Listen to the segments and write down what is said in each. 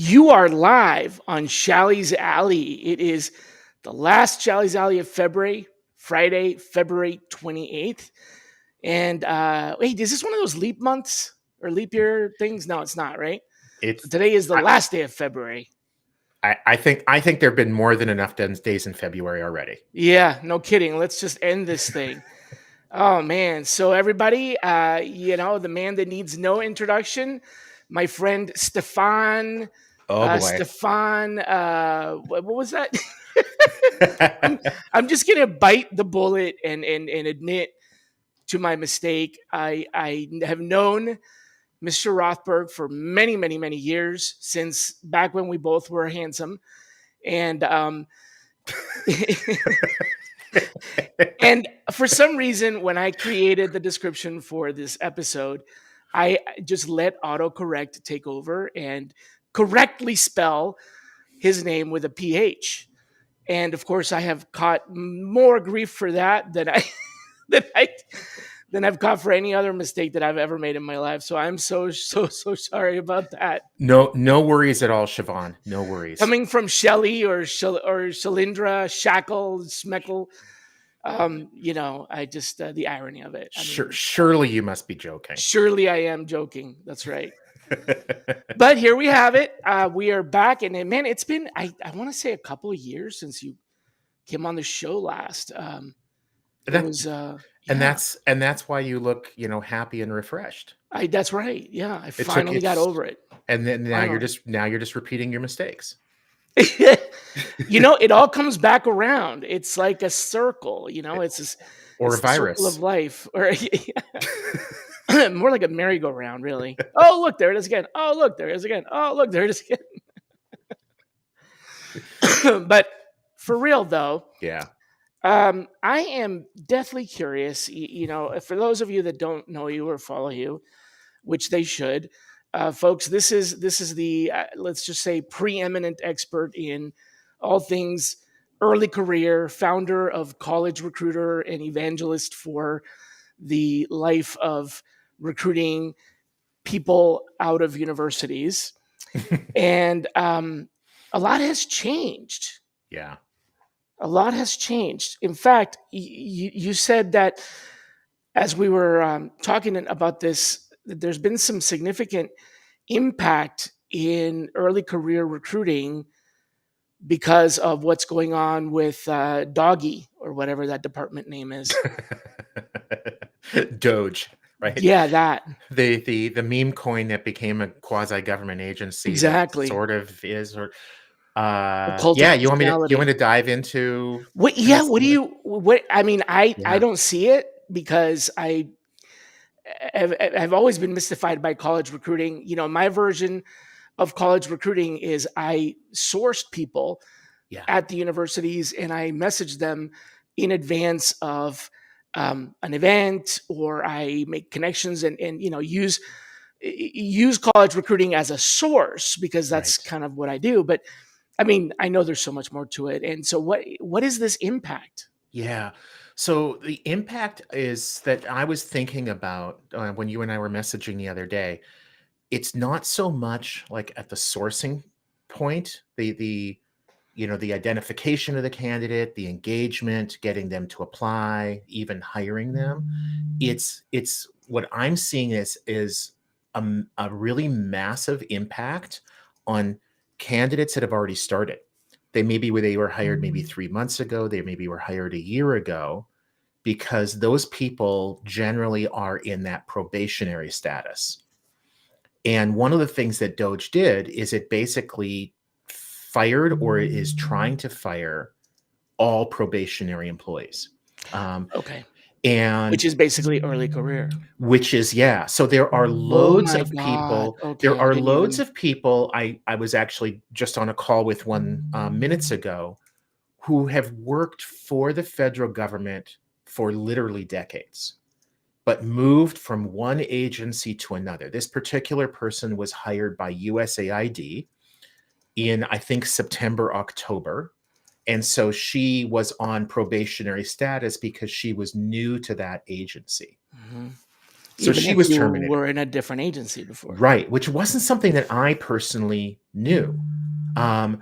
You are live on Shally's Alley. It is the last Shally's Alley of February, Friday, February 28th. And wait, is this one of those leap months or leap year things? No, it's not, right? So It's today is the I, last day of February. I think there have been more than enough days in February already. Yeah, no kidding. Let's just end this thing. Oh man. So everybody, the man that needs no introduction, my friend Stefan. Oh boy. Stefan, what was that? I'm just gonna bite the bullet and admit to my mistake. I have known Mr. Rothberg for many, many, many years, since back when we both were handsome. And and for some reason, when I created the description for this episode, I just let autocorrect take over and correctly spell his name with a PH. And of course, I have caught more grief for that than than I've caught for any other mistake that I've ever made in my life. So I'm so sorry about that. No worries at all, Siobhan. No worries. Coming from Shally or Shalindra, Shackle, Smeckle, I just the irony of it. Surely you must be joking. Surely I am joking. That's right. But here we have it. We are back, and man, it's been I want to say a couple of years since you came on the show last. And that's why you look, happy and refreshed. That's right. Yeah, I finally got over it. And then now you're just repeating your mistakes. It all comes back around. It's like a circle. It's a virus circle of life, or more like a merry-go-round, really. Oh, look, there it is again. Oh, look, there it is again. Oh, look, there it is again. But for real, though, yeah. I am deathly curious. For those of you that don't know you or follow you, which they should, folks, this is the let's just say preeminent expert in all things early career, founder of College Recruiter, and evangelist for the life of recruiting people out of universities. And a lot has changed. Yeah. A lot has changed. In fact, you said that as we were talking about this, that there's been some significant impact in early career recruiting because of what's going on with DOGE, or whatever that department name is. DOGE, right? Yeah, that. The meme coin that became a quasi-government agency. Exactly. Sort of is, or you want me to dive into what? Yeah, I mean, I don't see it because I've always been mystified by college recruiting. My version of college recruiting is I sourced people at the universities, and I messaged them in advance of an event, or I make connections and use college recruiting as a source, because that's kind of what I do. But I mean, I know there's so much more to it. And so what is this impact? Yeah. So the impact is that I was thinking about when you and I were messaging the other day. It's not so much like at the sourcing point, the identification of the candidate, the engagement, getting them to apply, even hiring them. It's what I'm seeing is a really massive impact on candidates that have already started. They were hired maybe 3 months ago. They maybe were hired a year ago, because those people generally are in that probationary status. And one of the things that DOGE did is it basically fired, or is trying to fire, all probationary employees. Okay. And which is basically early career. So there are loads of people. Okay, there are loads of people. I was actually just on a call with one minutes ago, who have worked for the federal government for literally decades, but moved from one agency to another. This particular person was hired by USAID in, I think, September, October. And so she was on probationary status because she was new to that agency. Mm-hmm. So Even she if was you terminated. were in a different agency before. Right, which wasn't something that I personally knew. Um,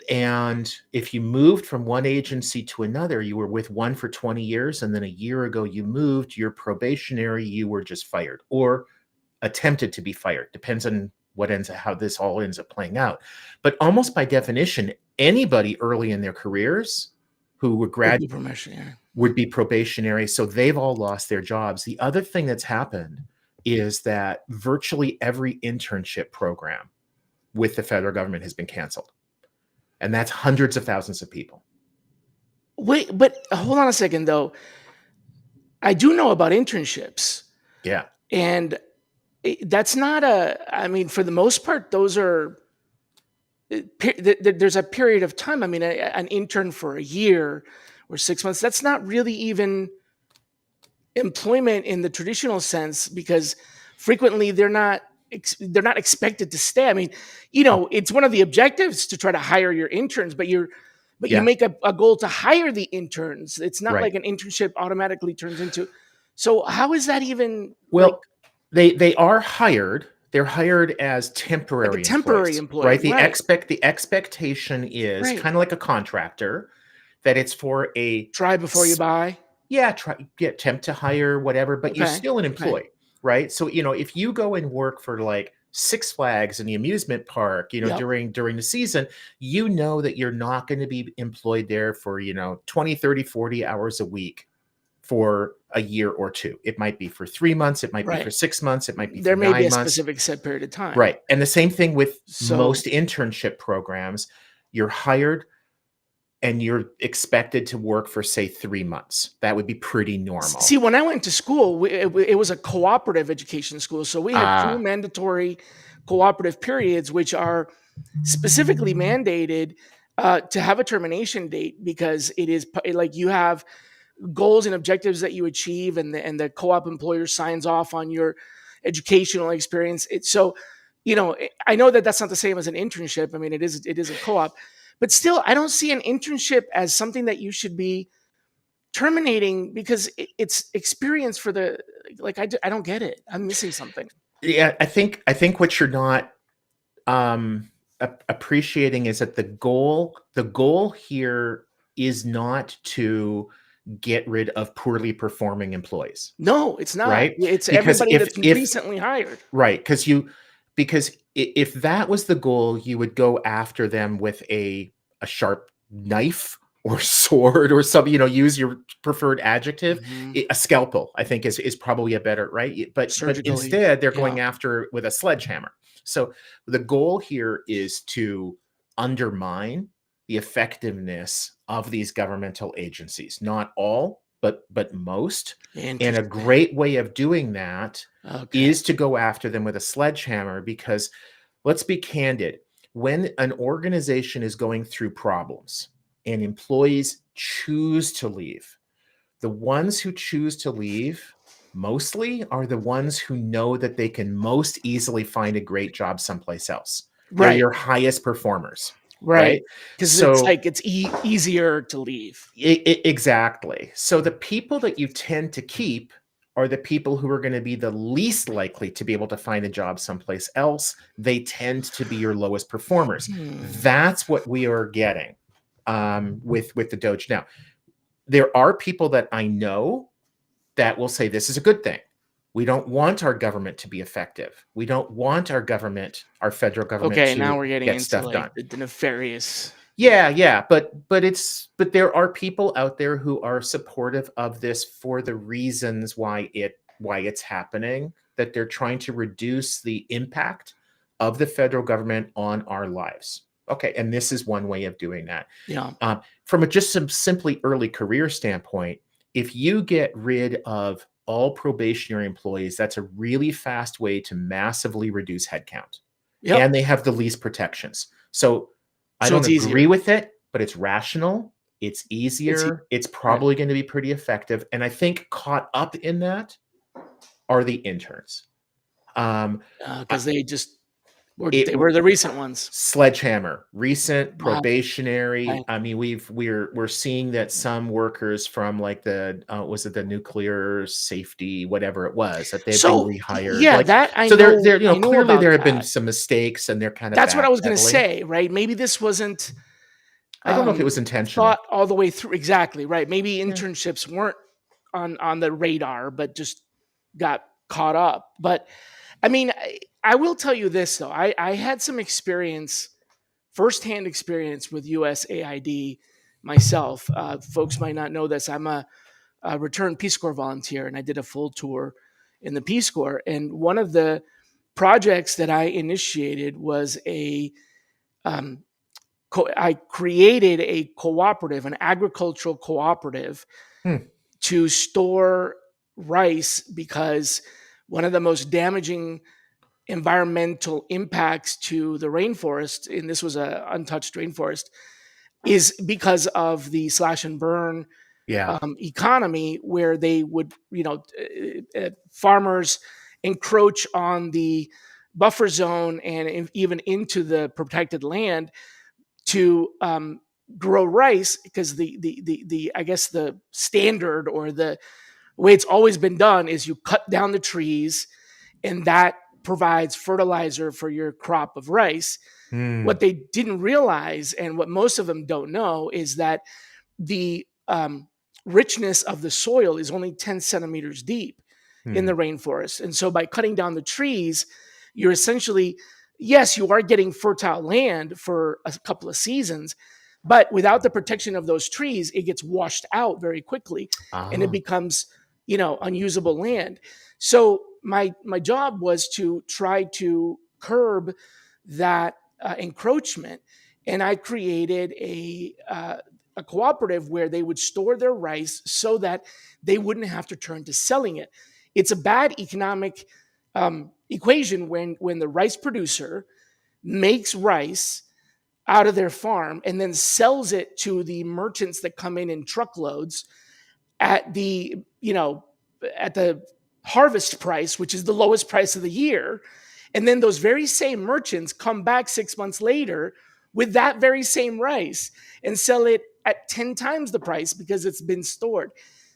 and if you moved from one agency to another, you were with one for 20 years, and then a year ago you moved, you're probationary, you were just fired or attempted to be fired. Depends on how this all ends up playing out. But almost by definition, anybody early in their careers who would Would grad be permission, yeah. would be probationary. So they've all lost their jobs. The other thing that's happened is that virtually every internship program with the federal government has been canceled. And that's hundreds of thousands of people. Wait, but hold on a second though. I do know about internships, Yeah. and that's not a. I mean, for the most part, those are. There's a period of time. I mean, an intern for a year or 6 months. That's not really even employment in the traditional sense, because frequently they're not expected to stay. I mean, Oh, it's one of the objectives to try to hire your interns, but you yeah. make a goal to hire the interns. It's not Right. like an internship automatically turns into. So how is that even like Well, they are hired. They're hired as like a temporary temporary employees, employee? right? Right. The expectation is Right. kind of like a contractor that it's for a Try before you buy. yeah, try get temp to hire, whatever, but you're Okay. still an Okay. employee, right? So, if you go and work for like Six Flags in the amusement park, Yep. during the season, you know that you're not going to be employed there for, 20, 30, 40 hours a week for a year or two. It might be for 3 months, it might be for Right. 6 months, it might be for There may be a 9 months. specific set period of time. Right. And the same thing with So most internship programs. You're hired and you're expected to work for, say, 3 months. That would be pretty normal. see, when I went to school, it was a cooperative education school. So we had two Ah, mandatory cooperative periods, which are specifically mandated to have a termination date, because it is like you have goals and objectives that you achieve, and the co-op employer signs off on your educational experience. So, I know that that's not the same as an internship. I mean, it is a co-op, but still, I don't see an internship as something that you should be terminating, because it's experience for the like. I don't get it. I'm missing something. yeah, I think what you're not appreciating is that the goal here is not to get rid of poorly performing employees, No, it's not. right? It's Because everybody if that's if recently hired. right, if that was the goal, you would go after them with a sharp knife or sword or something, use your preferred adjective. Hmm. A scalpel, I think, is probably a better, right? But Surgically, instead they're yeah. going after with a sledgehammer. So the goal here is to undermine the effectiveness of these governmental agencies. Not all, but most. And a Interesting. great way of doing that Okay. is to go after them with a sledgehammer, because let's be candid. When an organization is going through problems and employees choose to leave, the ones who choose to leave mostly are the ones who know that they can most easily find a great job someplace else. They're Right. your highest performers, Right. right? Because it's So like it's easier to leave. exactly. So the people that you tend to keep are the people who are going to be the least likely to be able to find a job someplace else. They tend to be your lowest performers. Hmm. That's what we are getting with the DOGE. Now, there are people that I know that will say this is a good thing. We don't want our government to be effective. We don't want our federal government Okay, to now we're getting get into stuff like done. the nefarious. Yeah, but there are people out there who are supportive of this for the reasons why it's happening, that they're trying to reduce the impact of the federal government on our lives. Okay, and this is one way of doing that. Yeah. From just some simply early career standpoint, if you get rid of all probationary employees, that's a really fast way to massively reduce headcount, Yep. and they have the least protections. So I So don't it's agree easier. with it, but it's rational. It's It's easier. It's right. probably going to be pretty effective. And I think caught up in that are the interns. Um, I, Because they just It They were the recent ones. Sledgehammer, recent, Wow. probationary. Right. I mean, we're seeing that some workers from like the was it the nuclear safety, whatever it was, that they've been So rehired. yeah, Like, that so there, I know clearly about there have been that. some mistakes and they're kind of That's what I was gonna backpedaling. say, right? Maybe this wasn't I don't know if it was thought intentional. all the way through. Exactly, right. Maybe Yeah. internships weren't on the radar, but just got caught up. But I mean, I will tell you this though. I had some experience, firsthand experience with USAID myself. Folks might not know this. I'm a returned Peace Corps volunteer, and I did a full tour in the Peace Corps. And one of the projects that I initiated was um, I created a cooperative, an agricultural cooperative, Hmm. to store rice because one of the most damaging environmental impacts to the rainforest, and this was a untouched rainforest, is because of the slash and burn Yeah. economy, where they would, farmers encroach on the buffer zone and even into the protected land to grow rice, because the I guess the standard, or the way it's always been done, is you cut down the trees, and that provides fertilizer for your crop of rice. What Hmm. they didn't realize, and what most of them don't know, is that the richness of the soil is only 10 centimeters deep in the Hmm. rainforest. And so by cutting down the trees, you're essentially, yes, you are getting fertile land for a couple of seasons, but without the protection of those trees, it gets washed out very quickly and it Ah. becomes, unusable land. So my job was to try to curb that encroachment, and I created a cooperative where they would store their rice so that they wouldn't have to turn to selling it. It's a bad economic equation when the rice producer makes rice out of their farm and then sells it to the merchants that come in truckloads at the harvest price, which is the lowest price of the year. And then those very same merchants come back 6 months later with that very same rice and sell it at 10 times the price because it's been stored.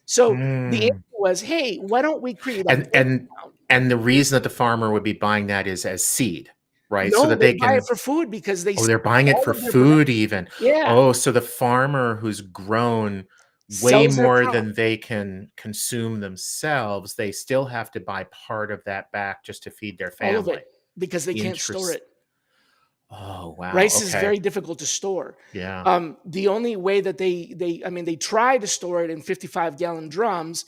So the answer Hmm. was, hey, why don't we create a And bank and account? and the reason that the farmer would be buying that is as seed, right? So No, that they they buy it can. for food because they Oh, sell they're buying it all for of their food production. even. Yeah, Oh, so the farmer who's grown way sells their more crop, than they can consume themselves, they still have to buy part of that back just to feed their all of it, family. because they can't store Interest it. Oh, wow, Rice is okay. very difficult to store. Yeah. The only way that they try to store it in 55-gallon drums,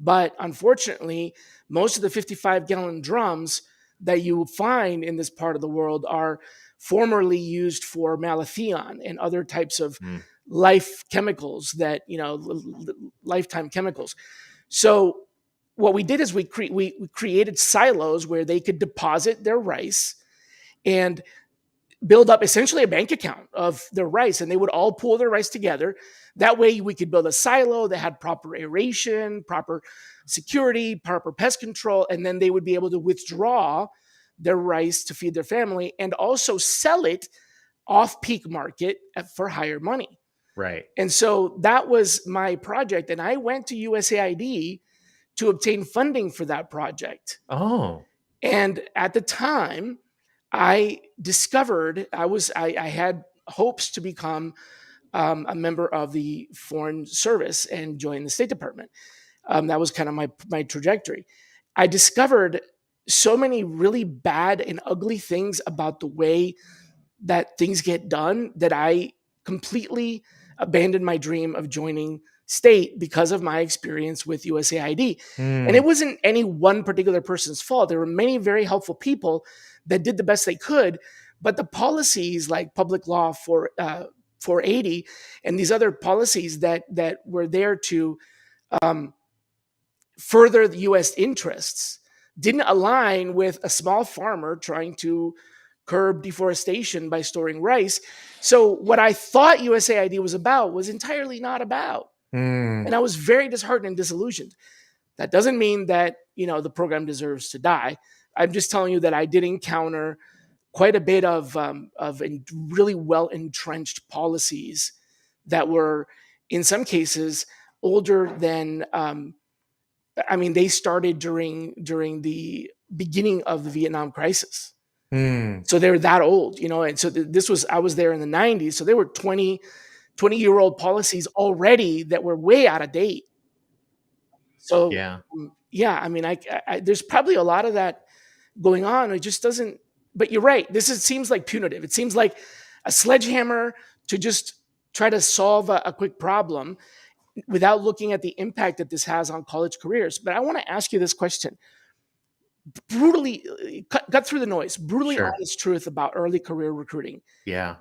but unfortunately, most of the 55-gallon drums that you find in this part of the world are formerly used for malathion and other types of Mm, life chemicals, that lifetime chemicals. So what we did is we created silos where they could deposit their rice and build up essentially a bank account of their rice, and they would all pool their rice together. That way we could build a silo that had proper aeration, proper security, proper pest control, and then they would be able to withdraw their rice to feed their family and also sell it off peak market for higher money. right. And so that was my project, and I went to USAID to obtain funding for that project. Oh. And at the time, I discovered I had hopes to become a member of the Foreign Service and join the State Department. That was kind of my trajectory. I discovered so many really bad and ugly things about the way that things get done that I completely abandoned my dream of joining state because of my experience with USAID. And it Hmm. wasn't any one particular person's fault. There were many very helpful people that did the best they could, but the policies like public law for 480 and these other policies that were there to um, further the U.S. interests didn't align with a small farmer trying to curb deforestation by storing rice. So what I thought USAID was about was entirely not about. Hmm. And I was very disheartened and disillusioned. That doesn't mean that, the program deserves to die. I'm just telling you that I did encounter quite a bit of really well entrenched policies that were, in some cases, older than. I mean, they started during the beginning of the Vietnam crisis. Hmm. So they're that old, and so this was, I was there in the 90s, so they were 20-year-old policies already that were way out of date. So, Yeah. yeah, I mean, there's probably a lot of that going on. It just doesn't. But you're right. Seems like punitive. It seems like a sledgehammer to just try to solve a quick problem without looking at the impact that this has on college careers. But I want to ask you this question: brutally cut through the noise, brutally Sure. honest truth about early career recruiting. Yeah.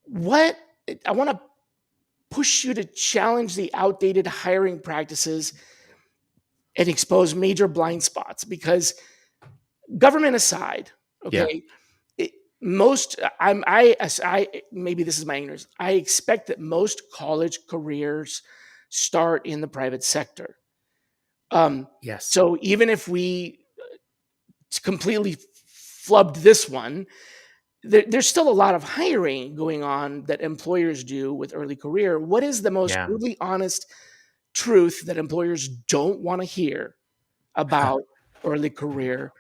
What I want to push you to challenge the outdated hiring practices and expose major blind spots, because government aside, Yeah. okay, it, most I maybe this is my ignorance. I expect that most college careers start in the private sector. Um, Yes. so even if we completely flubbed this one, there's still a lot of hiring going on that employers do with early career. What is the most Yeah. brutally honest truth that employers don't want to hear about early career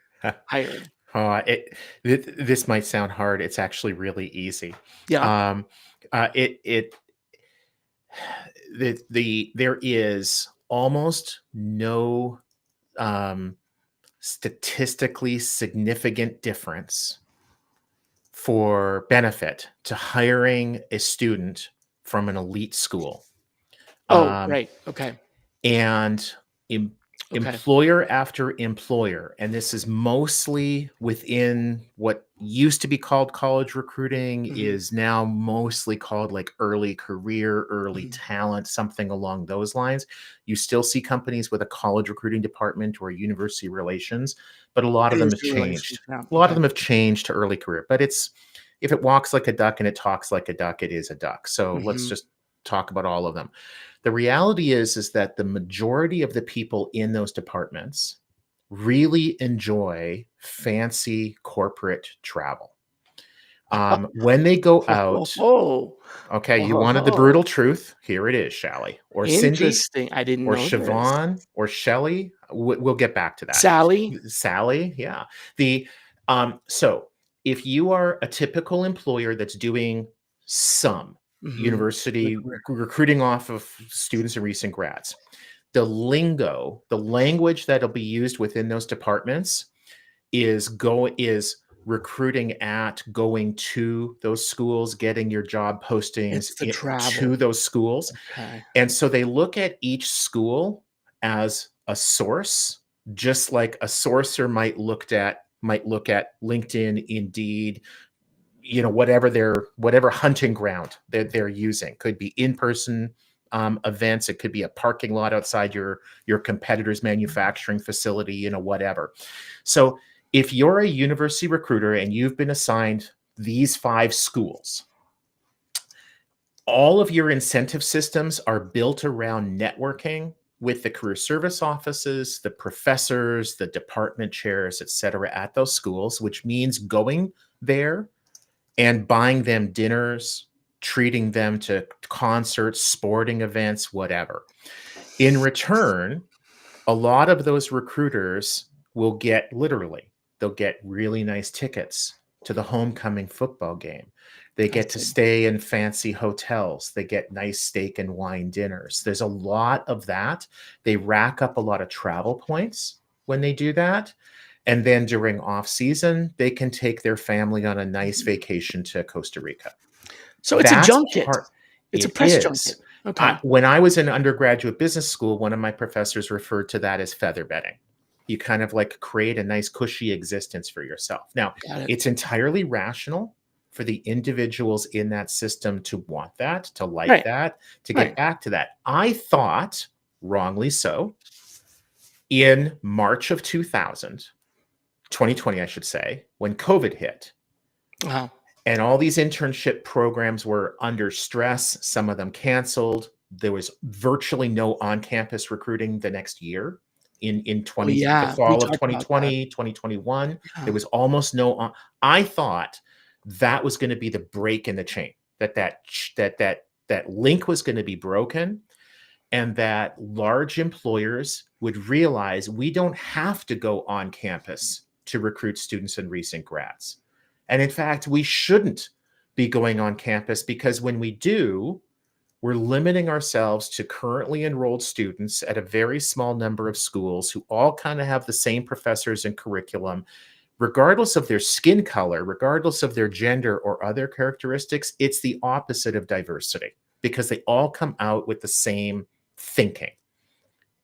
hiring? Oh, this might sound hard. It's actually really easy. Yeah. Um, it there is almost no um, statistically significant difference for benefit to hiring a student from an elite school. Oh, Um, right. Okay. and em- Okay. employer after employer, and this is mostly within what used to be called college recruiting, Mhm, is now mostly called like early career, early mhm. talent, something along those lines. You still see companies with a college recruiting department or university relations, but a lot of them have Industry relations, changed. yeah, A lot of okay. them have changed to early career, but it's, if it walks like a duck and it talks like a duck, it is a duck. So let's Mhm. just talk about all of them. The reality is that the majority of the people in those departments really enjoy fancy corporate travel. When they go Oh, out, oh, okay, you wanted the oh, brutal truth. Here it is, Shally, or Cindy, interesting. I didn't or know this. Siobhan, or Shelley. We'll get back to that. Sally? Sally, yeah. So if you are a typical employer that's doing some Mhm. Early university career. recruiting off of students and recent grads, the lingo, the language that'll be used within those departments is recruiting at, going to those schools, getting your job postings It's the travel. to those schools. Okay. And so they look at each school as a source, just like a sourcer might look at LinkedIn, Indeed, whatever hunting ground that they're using. Could be in-person events. It could be a parking lot outside your competitor's manufacturing facility, whatever. So if you're a university recruiter and you've been assigned these 5 schools, all of your incentive systems are built around networking with the career service offices, the professors, the department chairs, et cetera, at those schools, which means going there and buying them dinners, treating them to concerts, sporting events, whatever. In return, a lot of those recruiters will get, literally, they'll get really nice tickets to the homecoming football game. They I get to see. stay in fancy hotels. They get nice steak and wine dinners. There's a lot of that. They rack up a lot of travel points when they do that. And then during off season, they can take their family on a nice Mhm. vacation to Costa Rica. So it's a That's junket. part. It's a It press junket. is. Okay. When I was in undergraduate business school, one of my professors referred to that as feather bedding. You kind of like create a nice cushy existence for yourself. Now, Got it. it's entirely rational for the individuals in that system to want that, to like Right. that, to get Right. back to that. I thought, wrongly so, in March of 2020, I should say, when COVID hit, Wow. and all these internship programs were under stress, some of them canceled. There was virtually no on campus recruiting the next year in Oh, the yeah, we fall of talked about that. 2020, 2021. There Yeah. was almost no I thought that was gonna be the break in the chain, that link was gonna be broken, and that large employers would realize we don't have to go on campus to recruit students and recent grads. And in fact, we shouldn't be going on campus, because when we do, we're limiting ourselves to currently enrolled students at a very small number of schools who all kind of have the same professors and curriculum, regardless of their skin color, regardless of their gender or other characteristics. It's the opposite of diversity, because they all come out with the same thinking.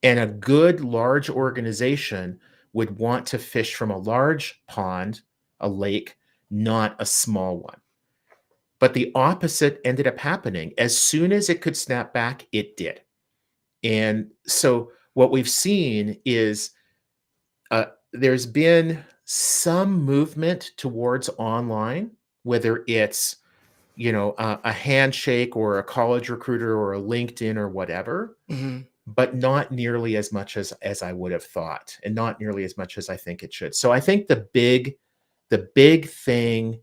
And a good large organization would want to fish from a large pond, a lake, not a small one. But the opposite ended up happening. As soon as it could snap back, it did. And so what we've seen is there's been some movement towards online, whether it's a handshake or a college recruiter or a LinkedIn or whatever, Mhm. but not nearly as much as I would have thought, and not nearly as much as I think it should. So I think the big thing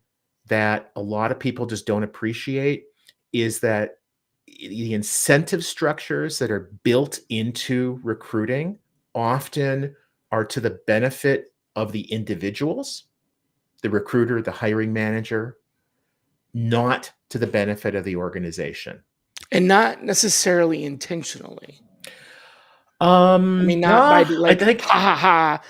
that a lot of people just don't appreciate is that the incentive structures that are built into recruiting often are to the benefit of the individuals, the recruiter, the hiring manager, not to the benefit of the organization. And not necessarily intentionally. I mean, not by No, the I like, think "Ha, ha,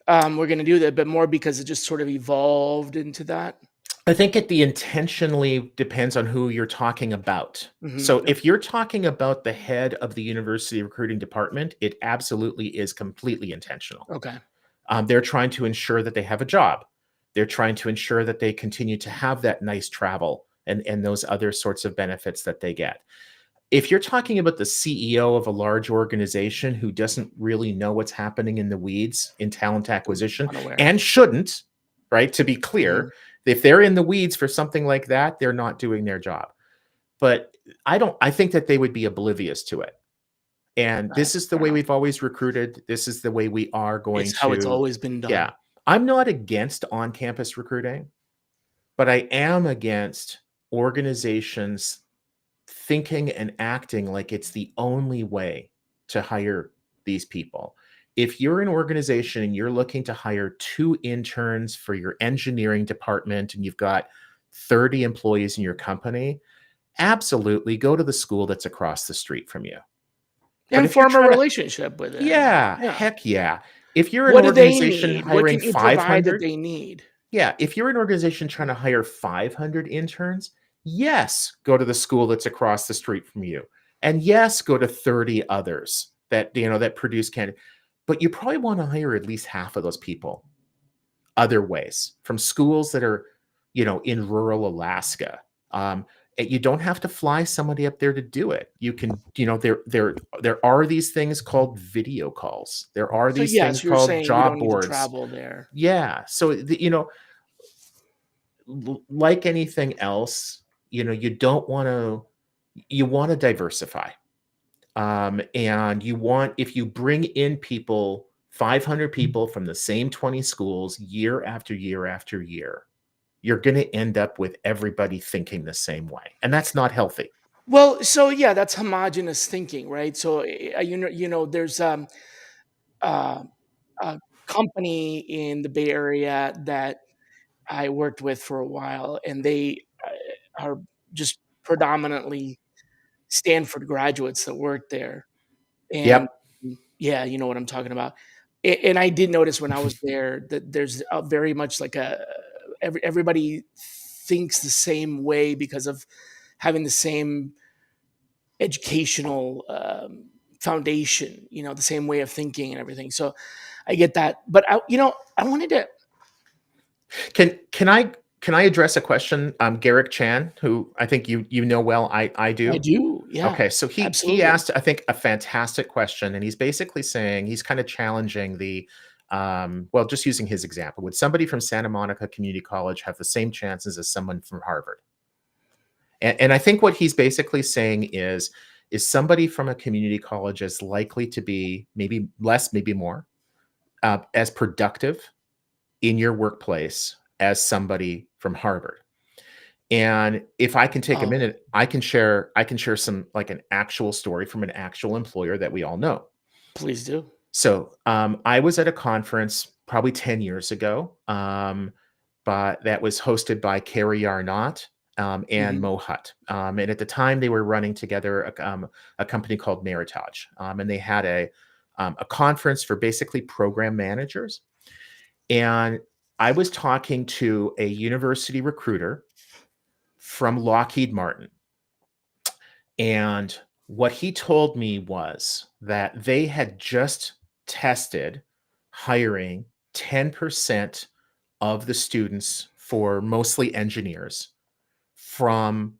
ha, we're gonna do that," but more because it just sort of evolved into that. I think it intentionally depends on who you're talking about. Mhm, So yep, if you're talking about the head of the university recruiting department, it absolutely is completely intentional. okay. They're trying to ensure that they have a job. They're trying to ensure that they continue to have that nice travel and those other sorts of benefits that they get. If you're talking about the CEO of a large organization who doesn't really know what's happening in the weeds in talent acquisition, Unaware. and shouldn't, right? To be Mhm, clear, if they're in the weeds for something like that, they're not doing their job. But I think that they would be oblivious to it. And alright, this is the fair way enough. we've always recruited. This is the way we are going It's how it's to. always been Yeah. done. I'm not against on campus recruiting, but I am against organizations thinking and acting like it's the only way to hire these people. If you're an organization and you're looking to hire 2 interns for your engineering department and you've got 30 employees in your company, absolutely go to the school that's across the street from you. But And if you're form a trying to. relationship with them. Yeah, Yeah. heck yeah. If you're an What do they organization need? What hiring can you provide that 500. they need? Yeah, if you're an organization trying to hire 500 interns, yes, go to the school that's across the street from you. And yes, go to 30 others that produce candidates. But you probably want to hire at least half of those people other ways, from schools that are, in rural Alaska. You don't have to fly somebody up there to do it. You can, there are these things called video calls. There are So, these things yes, you're called saying you job don't need to boards. travel there. Yeah. So like anything else, you want to diversify. And if you bring in 500 people from the same 20 schools year after year after year, you're going to end up with everybody thinking the same way. And that's not healthy. Well, so, yeah, that's homogenous thinking, right? So, there's, uh, a company in the Bay Area that I worked with for a while, and they, are just predominantly Stanford graduates that work there, and Yep. yeah, you know what I'm talking about. And I did notice when I was there that there's a very much like everybody thinks the same way because of having the same educational, foundation, the same way of thinking and everything. So I get that, but I wanted to. Can I address a question? Garrick Chan, who I think you know well, I I do. do, yeah, Okay, so he absolutely. asked, I think, a fantastic question, and he's basically saying he's kind of challenging well, just using his example, would somebody from Santa Monica Community College have the same chances as someone from Harvard? And I think what he's basically saying is, is somebody from a community college is likely to be maybe less, maybe more, as productive in your workplace as somebody from Harvard. And if I can take a Oh, minute, I can share some like an actual story from an actual employer that we all know. please do. So I was at a conference probably 10 years ago, but that was hosted by Carrie Arnott and Mhm. Mo Hutt. And at the time, they were running together a company called Meritage, and they had a conference for basically program managers. And I was talking to a university recruiter from Lockheed Martin. And what he told me was that they had just tested hiring 10% of the students for mostly engineers from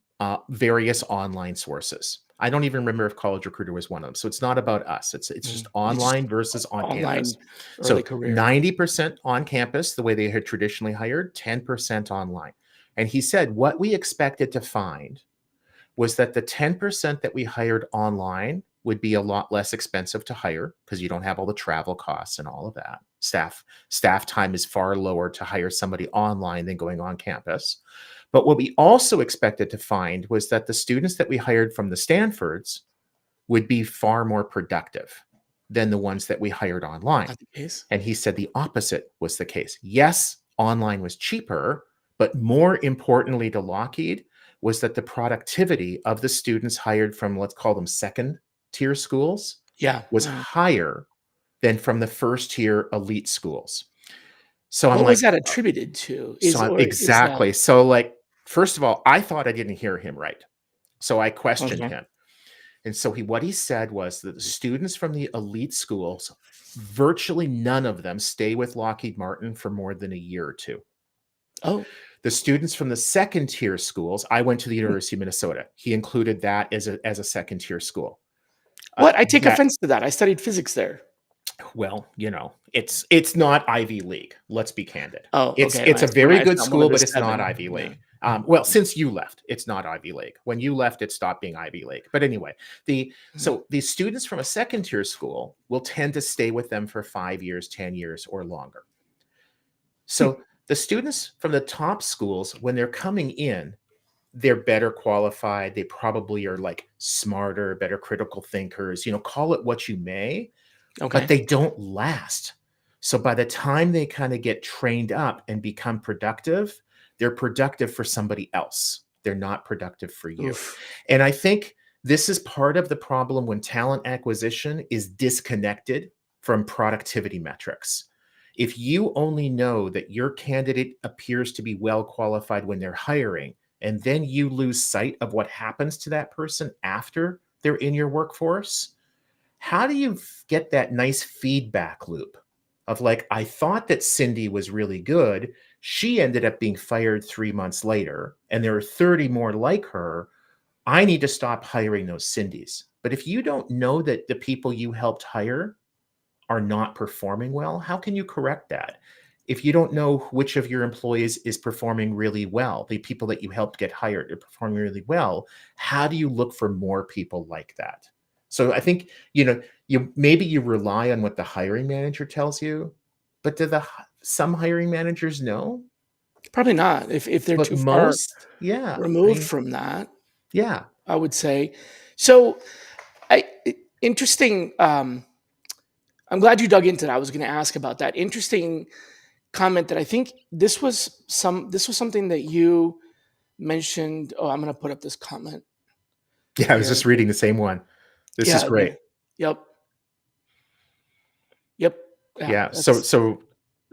various online sources. I don't even remember if College Recruiter was one of them. So it's not about us. It's just Mhm. It's just online versus on online campus. early So career. 90% on campus, the way they had traditionally hired, 10% online. And he said what we expected to find was that the 10% that we hired online would be a lot less expensive to hire because you don't have all the travel costs and all of that. Staff time is far lower to hire somebody online than going on campus. But what we also expected to find was that the students that we hired from the Stanfords would be far more productive than the ones that we hired online. Not the case. And he said the opposite was the case. Yes, online was cheaper, but more importantly to Lockheed was that the productivity of the students hired from, let's call them second tier schools, Yeah. was higher than from the first tier elite schools. So I'm What was like, that attributed to? Is that exactly. So, like, first of all, I thought I didn't hear him right. So I questioned okay? him. And so what he said was that the students from the elite schools, virtually none of them stay with Lockheed Martin for more than a year or two. Oh, The students from the second tier schools, I went to the hmm. University of Minnesota. He included that as a second tier school. What? I take That offense to that. I studied physics there. well, it's not Ivy League. Let's be candid. Oh, It's okay. it's a We're very not. It's good not one of school, the but it's not 7. Ivy Yeah. League. Well, since you left, it's not Ivy League. When you left, it stopped being Ivy League. But anyway, Mhm. so the students from a second tier school will tend to stay with them for 5 years, 10 years, or longer. Hmm. So the students from the top schools, when they're coming in, they're better qualified. They probably are like smarter, better critical thinkers. Call it what you may, but Okay. they don't last. So by the time they kind of get trained up and become productive, they're productive for somebody else. They're not productive for you. Oof. And I think this is part of the problem when talent acquisition is disconnected from productivity metrics. If you only know that your candidate appears to be well qualified when they're hiring, and then you lose sight of what happens to that person after they're in your workforce, how do you get that nice feedback loop of like, I thought that Cindy was really good. She ended up being fired 3 months later, and there are 30 more like her. I need to stop hiring those Cindys. But if you don't know that the people you helped hire are not performing well, how can you correct that? If you don't know which of your employees is performing really well, the people that you helped get hired are performing really well, how do you look for more people like that? So I think, you rely on what the hiring manager tells you, but some hiring managers know? Probably not. If they're But too far most, yeah. I removed mean, from that, yeah. I would say. So, interesting. I'm glad you dug into that. I was going to ask about that. Interesting comment that I think this was something that you mentioned. Oh, I'm going to put up this comment Yeah, I was here. just reading the same one. This is Yeah. great. Yep. Yep. Yeah. Yeah. So That's so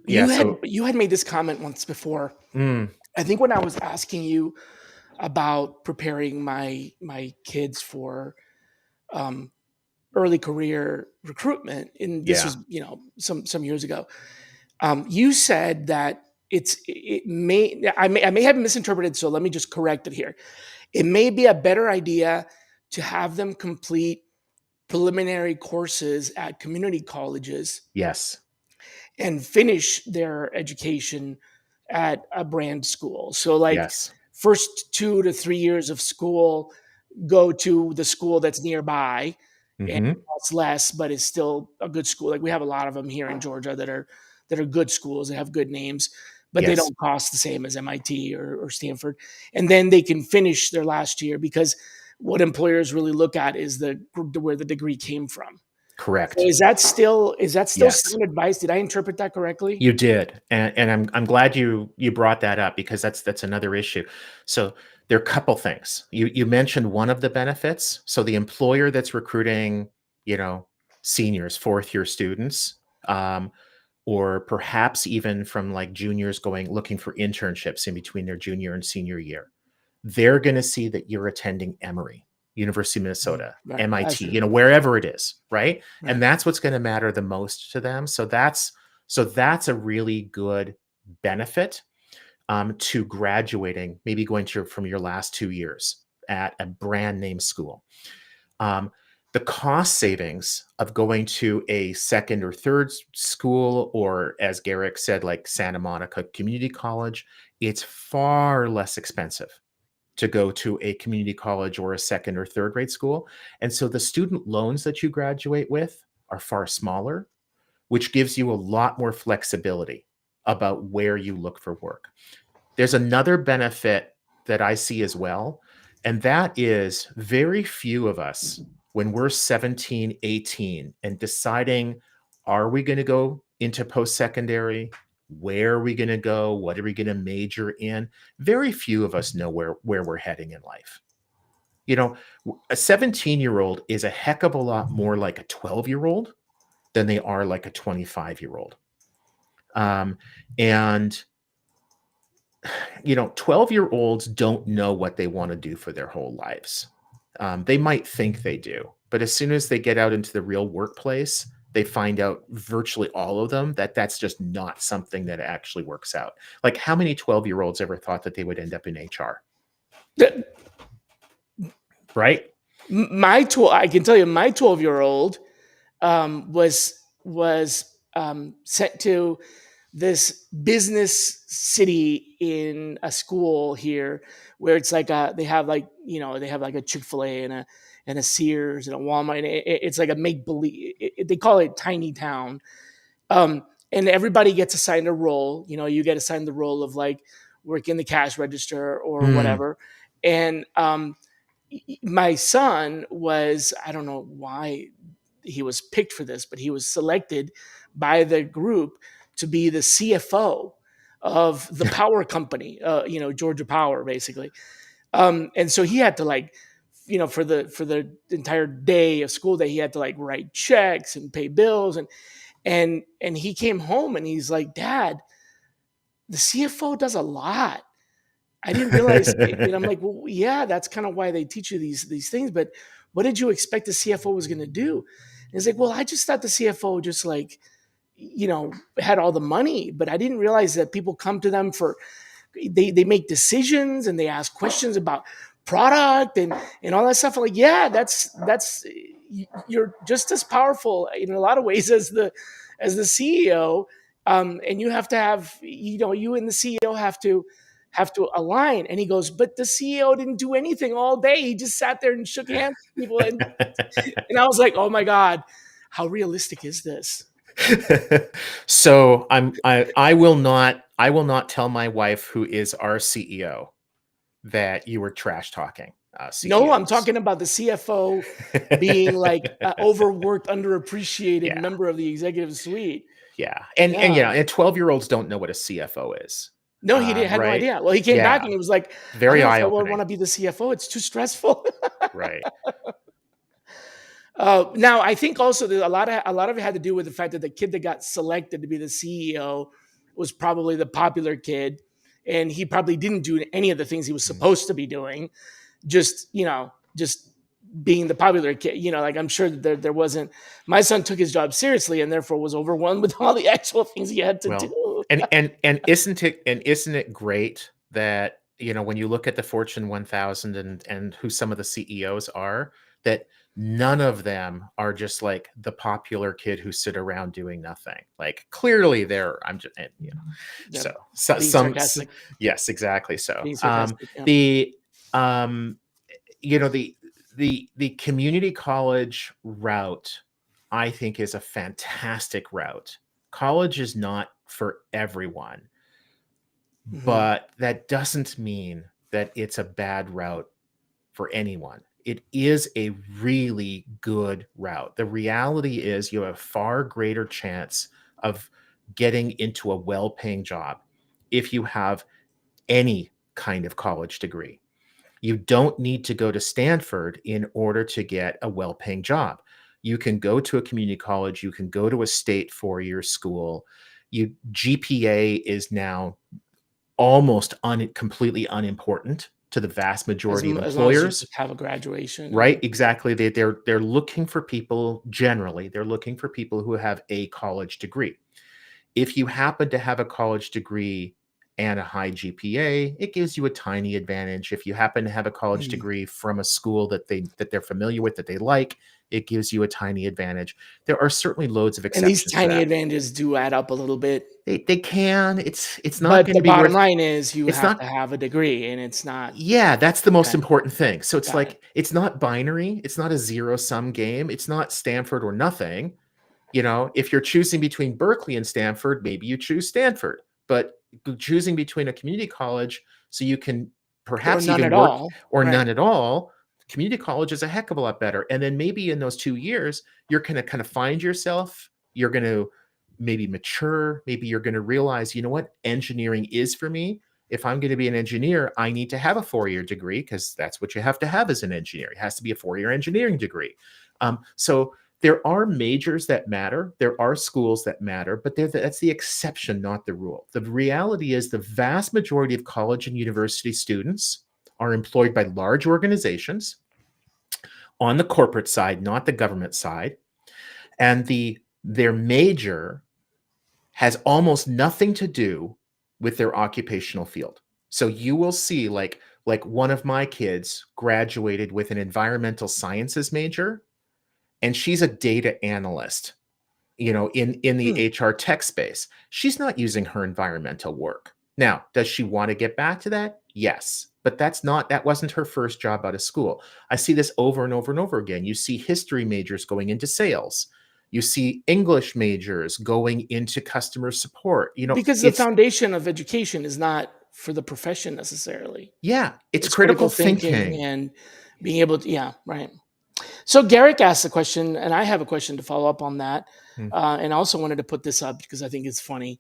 yeah, so you had made this comment once before. mm, I think when I was asking you about preparing my kids for um, early career recruitment, and this yeah. was some years ago. You said that it may I may have misinterpreted, so let me just correct it here. It may be a better idea to have them complete preliminary courses at community colleges Yes. and finish their education at a brand school. So like Yes. first 2 to 3 years of school, go to the school that's nearby and Hmm. costs less, but it's still a good school. Like we have a lot of them here in Georgia that are good schools that have good names, but they Yes, don't cost the same as MIT or Stanford. And then they can finish their last year because what employers really look at is where the degree came from. So correct. is that still Yes. sound advice? Did I interpret that correctly? You did, and I'm glad you brought that up because that's another issue. So there are a couple things. You mentioned one of the benefits. So the employer that's recruiting, you know, seniors, fourth year students, um, or perhaps even from like juniors going looking for internships in between their junior and senior year, they're going to see that you're attending Emory, University of Mhm. Minnesota, Right. That's MIT, true. wherever it is, right? And Right. that's what's going to matter the most to them. So that's a really good benefit to graduating, maybe going to from your last 2 years at a brand name school. Um, the cost savings of going to a second or third school, or as Garrick said, like Santa Monica Community College, it's far less expensive to go to a community college or a second or third grade school. And so the student loans that you graduate with are far smaller, which gives you a lot more flexibility about where you look for work. There's another benefit that I see as well, and that is very few of us, when we're 17, 18, and deciding, are we going to go into post secondary? Where are we going to go? What are we going to major in? Very few of us know where we're heading in life. You know, a 17-year-old is a heck of a lot more like a 12-year-old than they are like a 25-year-old. And 12-year-olds don't know what they want to do for their whole lives. They might think they do, but as soon as they get out into the real workplace, they find out virtually all of them that that's just not something that actually works out. Like, how many 12-year-olds ever thought that they would end up in HR, The- right? I can tell you, my 12-year-old was sent to this business city in a school here where it's like they have like a Chick-fil-A and a Sears and a Walmart. And it's like a make believe. They call it tiny town. And everybody gets assigned a role. You get assigned the role of like working the cash register or Mm. whatever. And my son was, I don't know why he was picked for this, but he was selected by the group to be the CFO of the power company, Georgia Power, basically. And so he had to like, for the entire day of school day, he had to like write checks and pay bills, and he came home and he's like, Dad, the CFO does a lot. I didn't realize it. And I'm like, well, yeah, that's kind of why they teach you these things. But what did you expect the CFO was going to do? And he's like, well, I just thought the CFO just like, had all the money, but I didn't realize that people come to them for they make decisions and they ask questions about product and all that stuff. I'm like, yeah, that's you're just as powerful in a lot of ways as the CEO. And you have to have, you and the CEO have to align. And he goes, but the CEO didn't do anything all day. He just sat there and shook hands with people. And I was like, oh my God, how realistic is this? So I will not tell my wife, who is our CEO, that you were trash talking No, I'm CEOs. talking about the CFO being like an overworked, underappreciated Yeah, member of the executive suite. yeah, and Yeah. yeah, and 12-year-olds don't know what a CFO is, No, had no right? idea. Well, he came back Yeah, and he was like, I very don't know if eye I would opening, want to be the CFO. It's too stressful. right? Now, I think also that a lot of it had to do with the fact that the kid that got selected to be the CEO was probably the popular kid, and he probably didn't do any of the things he was Mm. supposed to be doing. Just being the popular kid. Like I'm sure that there wasn't. My son took his job seriously and therefore was overwhelmed with all the actual things he had to Well, do. and isn't it great that, when you look at the Fortune 1000 and who some of the CEOs are, that none of them are just like the popular kid who sit around doing nothing. Like, clearly I'm just, Yeah, so being some sarcastic. yes, exactly. So Being sarcastic. Yeah. the um the the community college route, I think, is a fantastic route. College is not for everyone, Mhm. but that doesn't mean that it's a bad route for anyone. It is a really good route. The reality is you have a far greater chance of getting into a well-paying job if you have any kind of college degree. You don't need to go to Stanford in order to get a well-paying job. You can go to a community college, you can go to a state four-year school. GPA is now almost completely unimportant to the vast majority of As long as you employers, just have a graduation right? and Exactly. They're looking for people generally, they're looking for people who have a college degree. If you happen to have a college degree and a high GPA, it gives you a tiny advantage. If you happen to have a college mm. degree from a school that they're familiar with, that they like, it gives you a tiny advantage. There are certainly loads of And these exceptions to tiny that. advantages do add up a little bit, They can. It's not but going the to be bottom worth. line is you It's have to not. have a degree, and it's not. Yeah, that's the most Okay, important thing. So it's got it. like it's not binary. It's not a zero sum game. It's not Stanford or nothing. If you're choosing between Berkeley and Stanford, maybe you choose Stanford. But choosing between a community college so you can Or perhaps none even at work all, or right. none at all, community college is a heck of a lot better. And then maybe in those 2 years, you're going to kind of find yourself. You're going to maybe mature. Maybe you're going to realize, you know what, engineering is for me. If I'm going to be an engineer, I need to have a four-year degree because that's what you have to have as an engineer. It has to be a four-year engineering degree. So there are majors that matter. There are schools that matter, but that's the exception, not the rule. The reality is the vast majority of college and university students are employed by large organizations on the corporate side, not the government side. And their major has almost nothing to do with their occupational field. So you will see like one of my kids graduated with an environmental sciences major, and she's a data analyst, in the Hmm. HR tech space. She's not using her environmental work. Now, does she want to get back to that? Yes. But that wasn't her first job out of school. I see this over and over and over again. You see history majors going into sales. You see English majors going into customer support. Because the It's foundation of education is not for the profession necessarily. yeah, it's It's critical critical thinking thinking. and being able to, yeah, right. So Garrick asked a question, and I have a question to follow up on that. Hmm. And I also wanted to put this up because I think it's funny.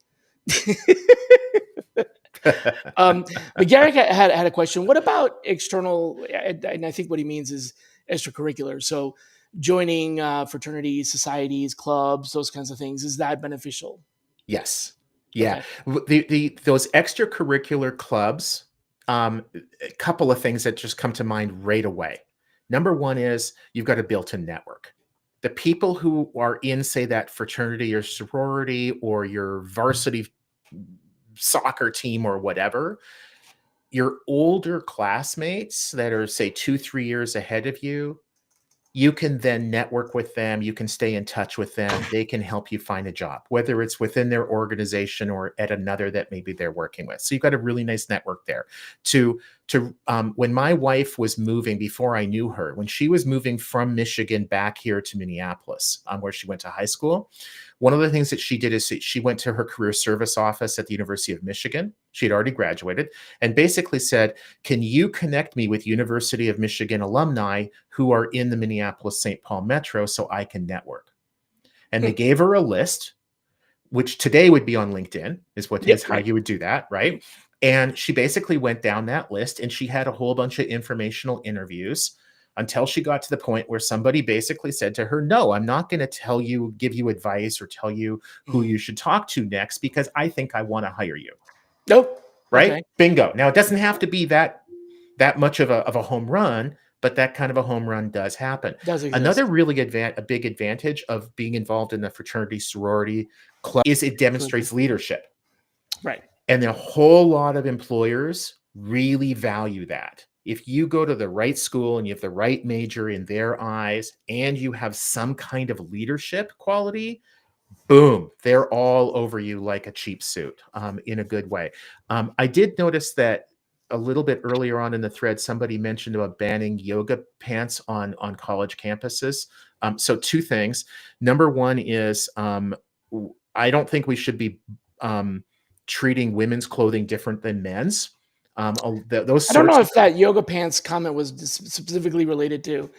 um, but Garrick had a question. What about external? And I think what he means is extracurricular. So joining fraternities, societies, clubs, those kinds of things. Is that beneficial? Yes. Yeah. Okay. Those extracurricular clubs, a couple of things that just come to mind right away. Number one is you've got a built-in network. The people who are in, say, that fraternity or sorority or your varsity soccer team or whatever, your older classmates that are, say, 2, 3 years ahead of you can then network with them. You can stay in touch with them. They can help you find a job, whether it's within their organization or at another that maybe they're working with. So you've got a really nice network there. When my wife was moving, before I knew her, when she was moving from Michigan back here to Minneapolis, where she went to high school, one of the things that she did is she went to her career service office at the University of Michigan. She had already graduated and basically said, can you connect me with University of Michigan alumni who are in the Minneapolis-St. Paul metro so I can network? And they Hmm. gave her a list, which today would be on LinkedIn, Yep. is how Right. you would do that, Yep. right? And she basically went down that list and she had a whole bunch of informational interviews until she got to the point where somebody basically said to her, no, I'm not going to give you advice or tell you who Mhm. you should talk to next because I think I want to hire you. Nope. Right? Okay. Bingo. Now it doesn't have to be that much of a home run, but that kind of a home run does happen. Does Another exist. really a big advantage of being involved in the fraternity sorority club is it Absolutely. demonstrates leadership. Right. And a whole lot of employers really value that. If you go to the right school and you have the right major in their eyes and you have some kind of leadership quality, boom, they're all over you like a cheap suit, in a good way. I did notice that a little bit earlier on in the thread, somebody mentioned about banning yoga pants on college campuses. So two things. Number one is I don't think we should be um, treating women's clothing different than men's. Those I don't know sorts of if that yoga pants comment was specifically related to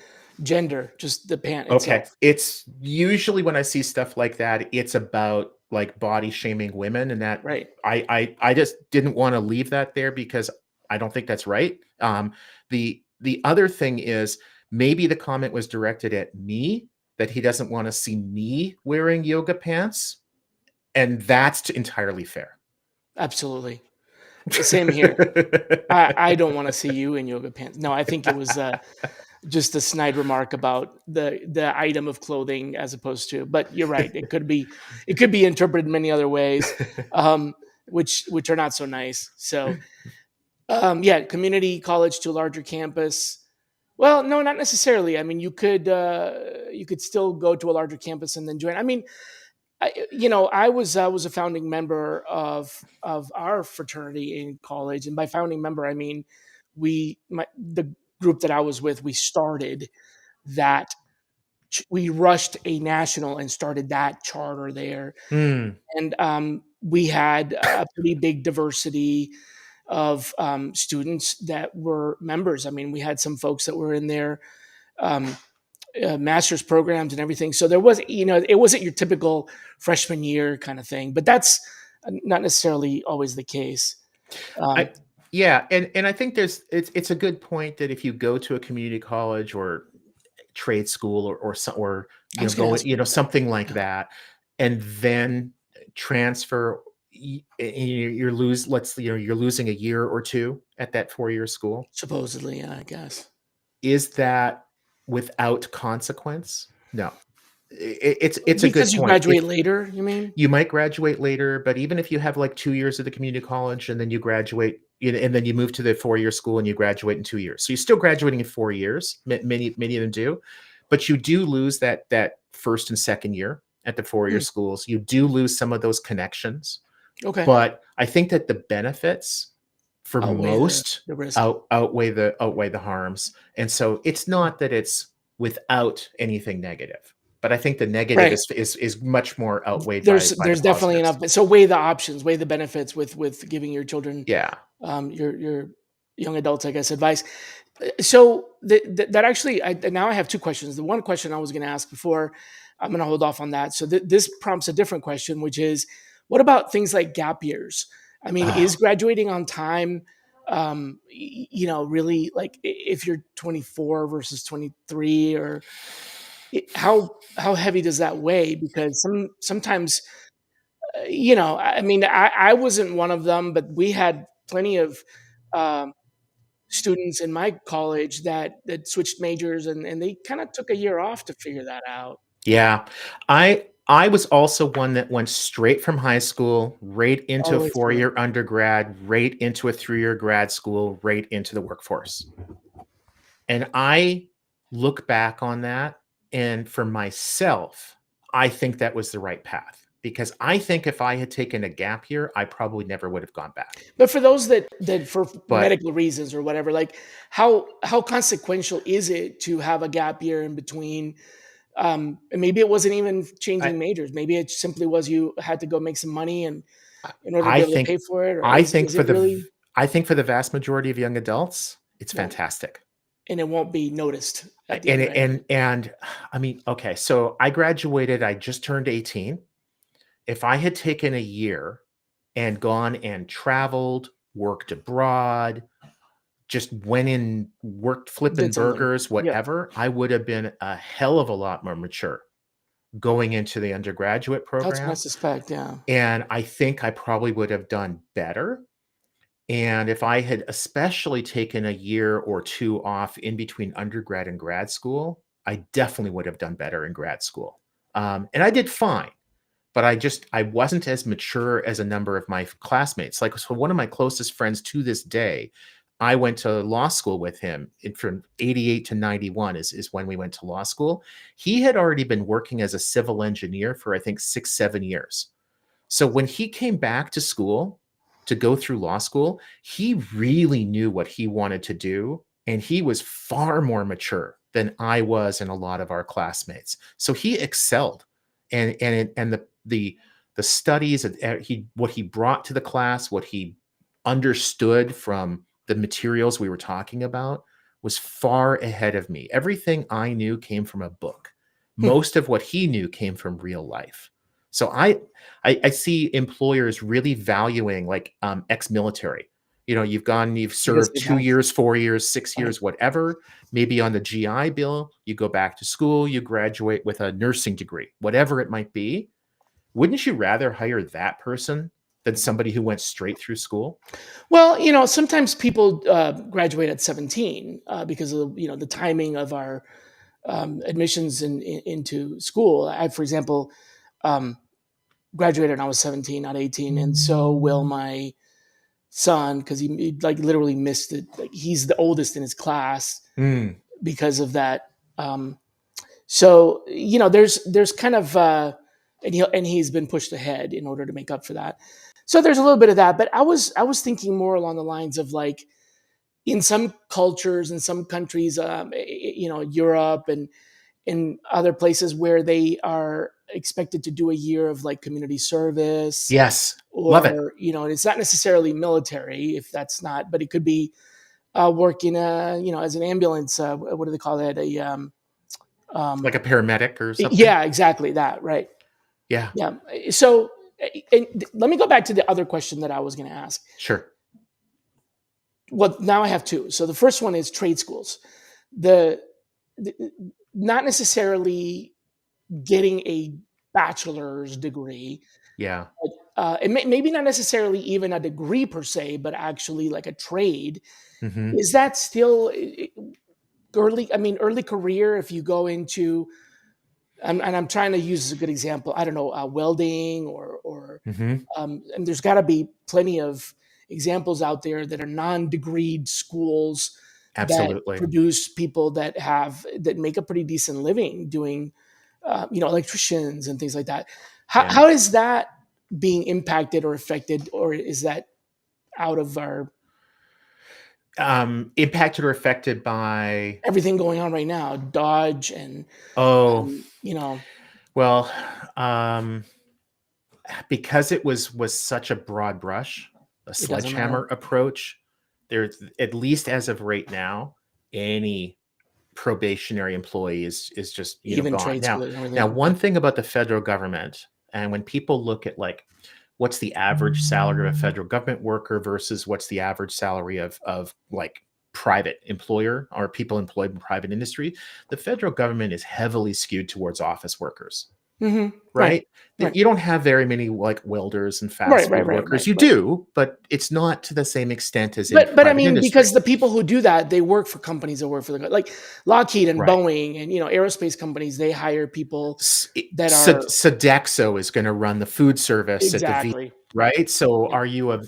gender, just the pant Okay. itself. It's usually when I see stuff like that, it's about like body shaming women, and that Right. I just didn't want to leave that there because I don't think that's right. The other thing is maybe the comment was directed at me, that he doesn't want to see me wearing yoga pants, and that's entirely fair. Absolutely. Same here. I don't want to see you in yoga pants. No, I think it was just a snide remark about the item of clothing as opposed to. But you're right. It could be interpreted many other ways, um, which are not so nice. So yeah, community college to a larger campus. Well, no, not necessarily. I mean, you could still go to a larger campus and then join. I mean, I was a founding member of our fraternity in college, and by founding member, I mean the group that I was with. We started that. We rushed a national and started that charter there, Hmm. and we had a pretty big diversity of students that were members. I mean, we had some folks that were in there. Um, master's programs and everything. So there was, it wasn't your typical freshman year kind of thing, but that's not necessarily always the case. Um, I Yeah, and I think it's a good point that if you go to a community college or trade school or I was going to go ask you about that. something like Yeah, that, and then transfer, and you're you're losing a year or two at that 4-year school. supposedly, yeah, I guess. Is that without consequence? No. It's a good Because you point. graduate If later, you mean? you might graduate later, but even if you have like 2 years at the community college and then you graduate, and then you move to the 4-year school and you graduate in 2 years. So you're still graduating in 4 years. Many of them do, but you do lose that first and second year at the 4-year Hmm, schools. You do lose some of those connections, okay. but I think that the benefits for Outweigh most the risk. outweigh the harms. And so it's not that it's without anything negative, but I think the negative Right. is much more outweighed by the There's definitely positives. enough. So weigh the options, weigh the benefits with giving your children, Yeah. your young adults, I guess, advice. So that actually, now I have two questions. The one question I was going to ask before, I'm going to hold off on that. So this prompts a different question, which is, what about things like gap years? I mean, is Oh, graduating on time, really like if you're 24 versus 23, or how heavy does that weigh? Because sometimes, I mean, I wasn't one of them, but we had plenty of um, students in my college that switched majors, and they kind of took a year off to figure that out yeah. I was also one that went straight from high school, right all into the a way through. 4-year undergrad, right into a 3-year grad school, right into the workforce. And I look back on that, and for myself, I think that was the right path, because I think if I had taken a gap year, I probably never would have gone back. But for those that for But medical reasons or whatever, like how consequential is it to have a gap year in between? And maybe it wasn't even I changing majors. Maybe it simply was you had to go make some money and in order to I be able to think pay for it, or I think is it really? I think for the vast majority of young adults, it's Well, fantastic. and it won't be noticed at the And other it- end. and I mean, okay, so I graduated, I just turned 18. If I had taken a year and gone and traveled, worked abroad, just went in, worked flipping Did something. burgers, Yep. whatever, I would have been a hell of a lot more mature going into the undergraduate That's what I program. suspect. Yeah. And I think I probably would have done better. And if I had especially taken a year or two off in between undergrad and grad school, I definitely would have done better in grad school. And I did fine, but I wasn't as mature as a number of my classmates. Like, so one of my closest friends to this day, I went to law school with him from 88 to 91 is when we went to law school. He had already been working as a civil engineer for, I think, 6, 7 years. So when he came back to school, to go through law school, he really knew what he wanted to do, and he was far more mature than I was and a lot of our classmates. So he excelled, and the studies and what he brought to the class, what he understood from the materials we were talking about was far ahead of me. Everything I knew came from a book. Hmm. Most of what he knew came from real life. So I see employers really valuing like ex-military. You've Because served they've 2 years, 4 years, six right. years, whatever. Maybe on the GI Bill, you go back to school, you graduate with a nursing degree, whatever it might be. Wouldn't you rather hire that person than somebody who went straight through school? Well, sometimes people graduate at 17 because of the timing of our admissions into school. I, for example, um, graduated when I was 17, not 18, and so will my son because he like literally missed it. Like he's the oldest in his class Mm, because of that. So there's kind of and he's been pushed ahead in order to make up for that. So there's a little bit of that, but I was thinking more along the lines of like in some cultures in some countries, Europe and in other places where they are expected to do a year of like community service yes, love it. or and it's not necessarily military if that's not, but it could be working as an ambulance, what do they call that, um, Like a paramedic or something. yeah, exactly that, right. Yeah, Yeah. So let me go back to the other question that I was going to ask. sure. Well, now I have two. So the first one is trade schools. The, the not necessarily getting a bachelor's degree, Yeah. and maybe not necessarily even a degree per se, but actually like a trade. Mhm. Is that still early? I mean, early career. If you go into, and I'm trying to use as a good example, I don't know, welding or Mhm. and there's got to be plenty of examples out there that are non-degreed schools that Absolutely. produce people that make a pretty decent living doing, electricians and things like that. How, Yeah. how is that being impacted or affected, or is that out of our Impacted or affected by everything going on right now, DOGE and oh, um, you know, well, um, because it was such a broad brush, a it doesn't matter. sledgehammer approach, there's at least as of right now, any probationary employee is just, Even gone. trade Now school and now everything. one thing about the federal government, and when people look at, like, what's the average salary of a federal government worker versus what's the average salary of, like, private employer or people employed in private industry, the federal government is heavily skewed towards office workers. Hmm. Right, Right? right, You don't have very many, like, welders and right, fast right, food right, workers. right, You right. do, but it's not to the same extent as in But I private mean, industry. because the people who do that, they work for companies that work for the like Lockheed and Right. Boeing and aerospace companies. They hire people that Sod are Sodexo is gonna run the food service at the V, exactly right? So yeah, are you a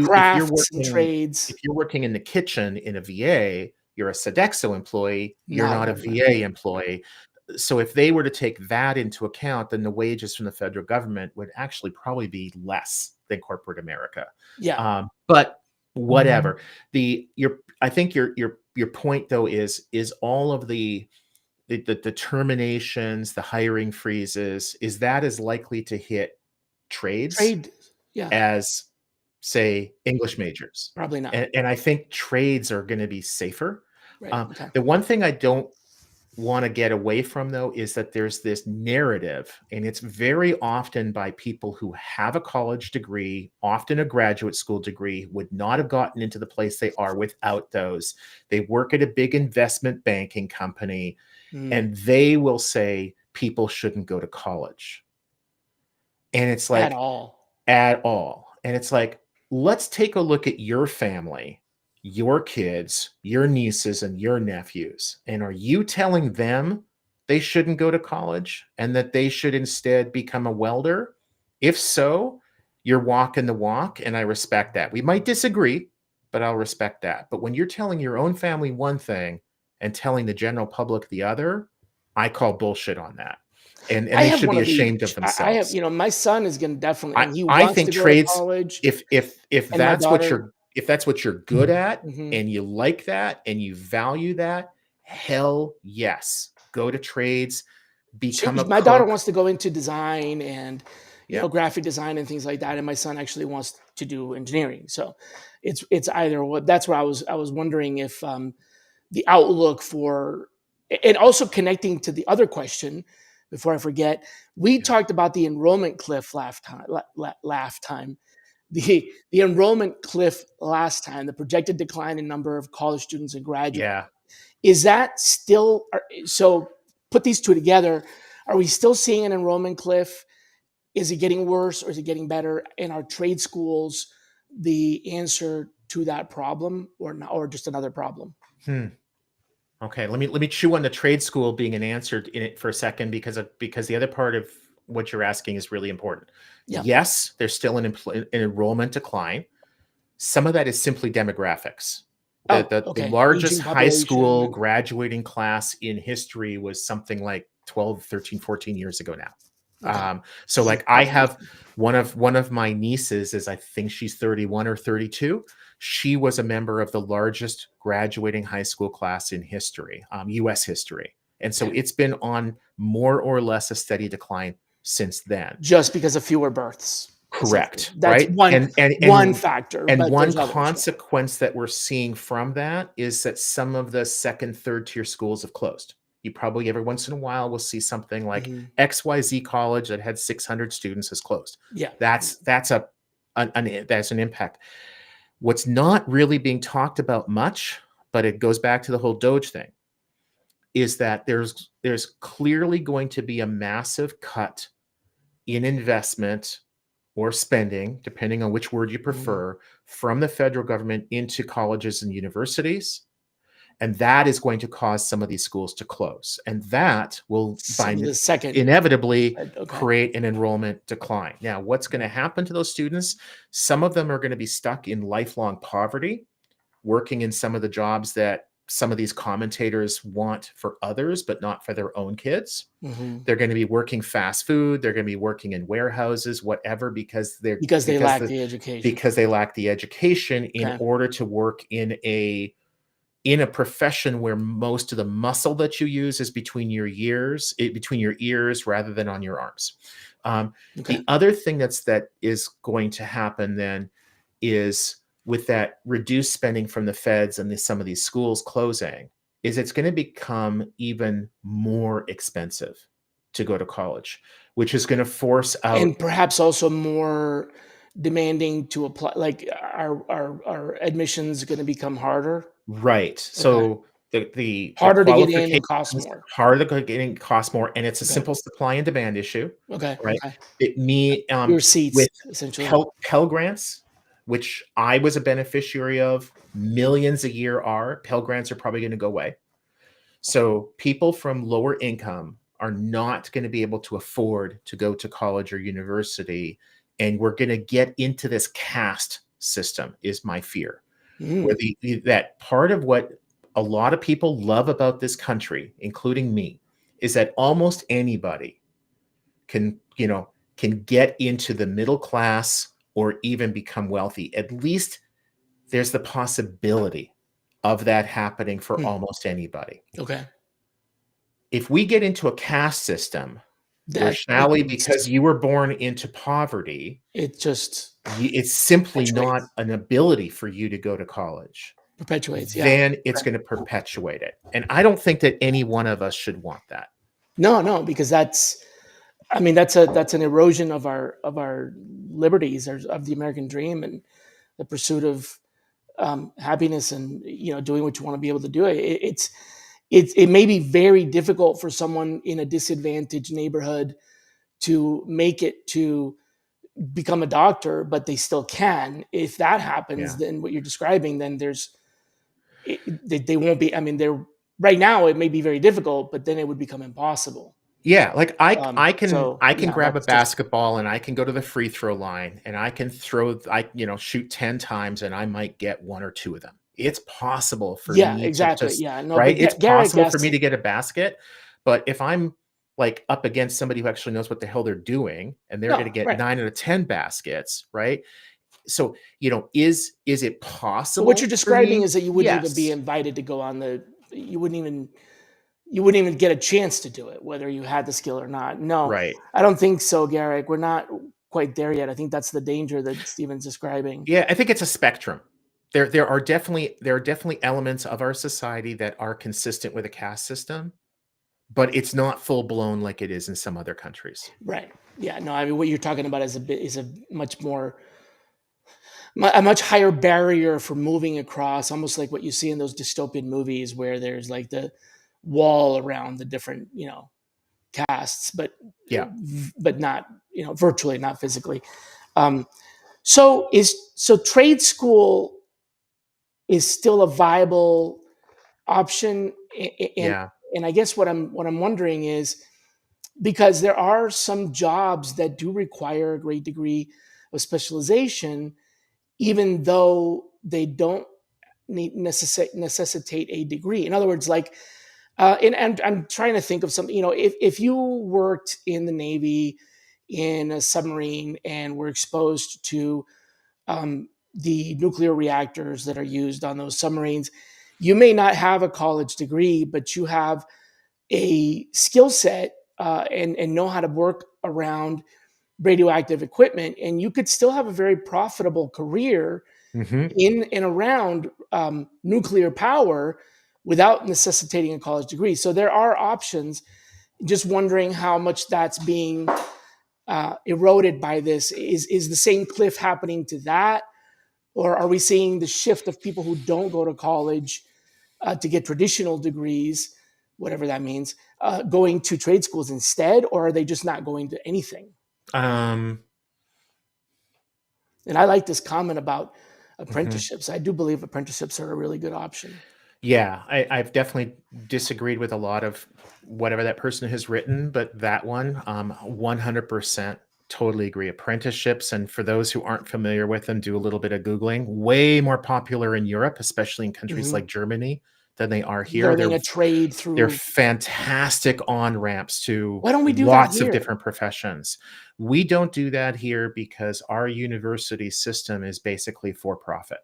crafts and trades, if you're working in the kitchen in a VA, you're a Sodexo employee, you're not a not a government. VA employee. So if they were to take that into account, then the wages from the federal government would actually probably be less than corporate America. Yeah, But whatever. I think your point though is all of the terminations, the hiring freezes, is that as likely to hit trades trade. Yeah, as, say, English majors? probably not. And I think trades are gonna be safer. Right. Okay. The one thing I don't wanna get away from, though, is that there's this narrative, and it's very often by people who have a college degree, often a graduate school degree, would not have gotten into the place they are without those. They work at a big investment banking company, Mm, and they will say people shouldn't go to college. And it's at like, all. at all. And it's like, let's take a look at your family, your kids, your nieces, and your nephews. And are you telling them they shouldn't go to college and that they should instead become a welder? If so, you're walking the walk, and I respect that. We might disagree, but I'll respect that. But when you're telling your own family one thing and telling the general public the other, I call bullshit on that. and I they have should one be of ashamed of each. I have, themselves. my son is going to definitely, and he I wants think to go to trades, college, if and my that's what daughter. you're if that's what you're good at Mhm. and you like that and you value that, hell yes. Go to trades, become a My daughter cook. wants to go into design and Yeah. graphic design and things like that, and my son actually wants to do engineering. So it's either what. That's where I was wondering if the outlook for, and also connecting to the other question before I forget, we Yeah. talked about the enrollment cliff last time. The enrollment cliff last time, the projected decline in number of college students and graduates. Yeah. Is that still so? Put these two together. Are we still seeing an enrollment cliff? Is it getting worse or is it getting better? And are trade schools the answer to that problem, or not, or just another problem? Hmm. Okay, let me chew on the trade school being an answer in it for a second, because the other part of what you're asking is really important. Yeah. Yes, there's still an enrollment decline. Some of that is simply demographics. The, Oh, the okay. largest Aging high population. school And, graduating class in history was something like 12, 13, 14 years ago now. okay. So Aging like I have population. one of my nieces is, I think she's 31 or 32. She was a member of the largest graduating high school class in history, US history. And so Okay. it's been on more or less a steady decline since then. Just because of fewer births, essentially. Correct, That's right? one And and one and factor, and but one there's others. Yeah. consequence that we're seeing from that is that some of the second, third tier schools have closed. You probably every once in a while will see something like Mhm. XYZ college that had 600 students has closed. Yeah. That's an impact. What's not really being talked about much, but it goes back to the whole DOGE thing, is that there's clearly going to be a massive cut in investment or spending, depending on which word you Mhm. prefer, from the federal government into colleges and universities. And that is going to cause some of these schools to close. And that will Some of the second. inevitably Okay. create an enrollment decline. Now, what's going to happen to those students? Some of them are going to be stuck in lifelong poverty, working in some of the jobs that some of these commentators want for others, but not for their own kids. Mhm. They're going to be working fast food. They're going to be working in warehouses, whatever, Because they lack the education. because they lack the education in Okay. order to work in a profession where most of the muscle that you use is between your ears rather than on your arms. Okay. The other thing that is going to happen then is, with that reduced spending from the feds and some of these schools closing, is it's going to become even more expensive to go to college, which is going to force out. And perhaps also more demanding to apply. Like, our admissions going to become harder. Right. Okay. So the Harder to get in and qualifications cost more. harder to getting cost more, and it's a Okay. simple supply and demand issue, Okay. right? Okay. It me Fewer seats, with essentially. Pell Grants, which I was a beneficiary of, millions a year Pell Grants are probably going to go away. So people from lower income are not going to be able to afford to go to college or university, and we're going to get into this caste system, is my fear, where Mm. that part of what a lot of people love about this country, including me, is that almost anybody can get into the middle class or even become wealthy. At least there's the possibility of that happening for Hmm. almost anybody. Okay. If we get into a caste system where, That Shally, becomes, because you were born into poverty, it just it's simply not perpetuates. an ability for you to go to college, Perpetuates. Yeah. then it's Okay. going to perpetuate it. And I don't think that any one of us should want that. No, no, because that's, I mean, that's an erosion of our liberties, or of the American dream, and the pursuit of happiness, and doing what you want to be able to do. It may be very difficult for someone in a disadvantaged neighborhood to make it to become a doctor, but they still can. If that happens, Yeah. then what you're describing, then they won't be. I mean, they're right now. It may be very difficult, but then it would become impossible. Yeah, like So I can yeah, grab a that's just basketball and I can go to the free throw line and I can shoot 10 times and I might get one or two of them. It's possible for yeah, me to exactly. just Yeah, no, right? but It's Garrett possible for guessed. me to get a basket, but if I'm like up against somebody who actually knows what the hell they're doing, and they're going to No, get right. 9 out of 10 baskets, right? So, is it But what you're possible for describing me? is that you wouldn't even be Yes. invited to go on the you wouldn't even you wouldn't even get a chance to do it, whether you had the skill or not. No, Right. I don't think so, Garrick. We're not quite there yet. I think that's the danger that Steven's describing. Yeah, I think it's a spectrum. There are definitely elements of our society that are consistent with a caste system, but it's not full blown like it is in some other countries. Right. Yeah. No, I mean, what you're talking about is a much more a much higher barrier for moving across, almost like what you see in those dystopian movies where there's like the wall around the different, castes, Yeah. but not, virtually, not physically. Um, so trade school is still a viable option, and Yeah. and I guess what I'm wondering is because there are some jobs that do require a great degree of specialization, even though they don't necessitate a degree. In other words, like, and I'm trying to think of something. If you worked in the Navy in a submarine and were exposed to the nuclear reactors that are used on those submarines, you may not have a college degree, but you have a skill set, and know how to work around radioactive equipment, and you could still have a very profitable career Mhm. in and around nuclear power without necessitating a college degree. So there are options. Just wondering how much that's being eroded by this. Is the same cliff happening to that, or are we seeing the shift of people who don't go to college to get traditional degrees, whatever that means, going to trade schools instead, or are they just not going to anything? Um, And I like this comment about mhm. apprenticeships. I do believe apprenticeships are a really good option. Yeah, I've definitely disagreed with a lot of whatever that person has written, but that one, 100% totally agree. Apprenticeships, and for those who aren't familiar with them, do a little bit of Googling. Way more popular in Europe, especially in countries Mhm. like Germany, than they are here. Learning They're a trade they're through. fantastic on-ramps to Why don't we do that lots of here? different professions. We don't do that here because our university system is basically for profit,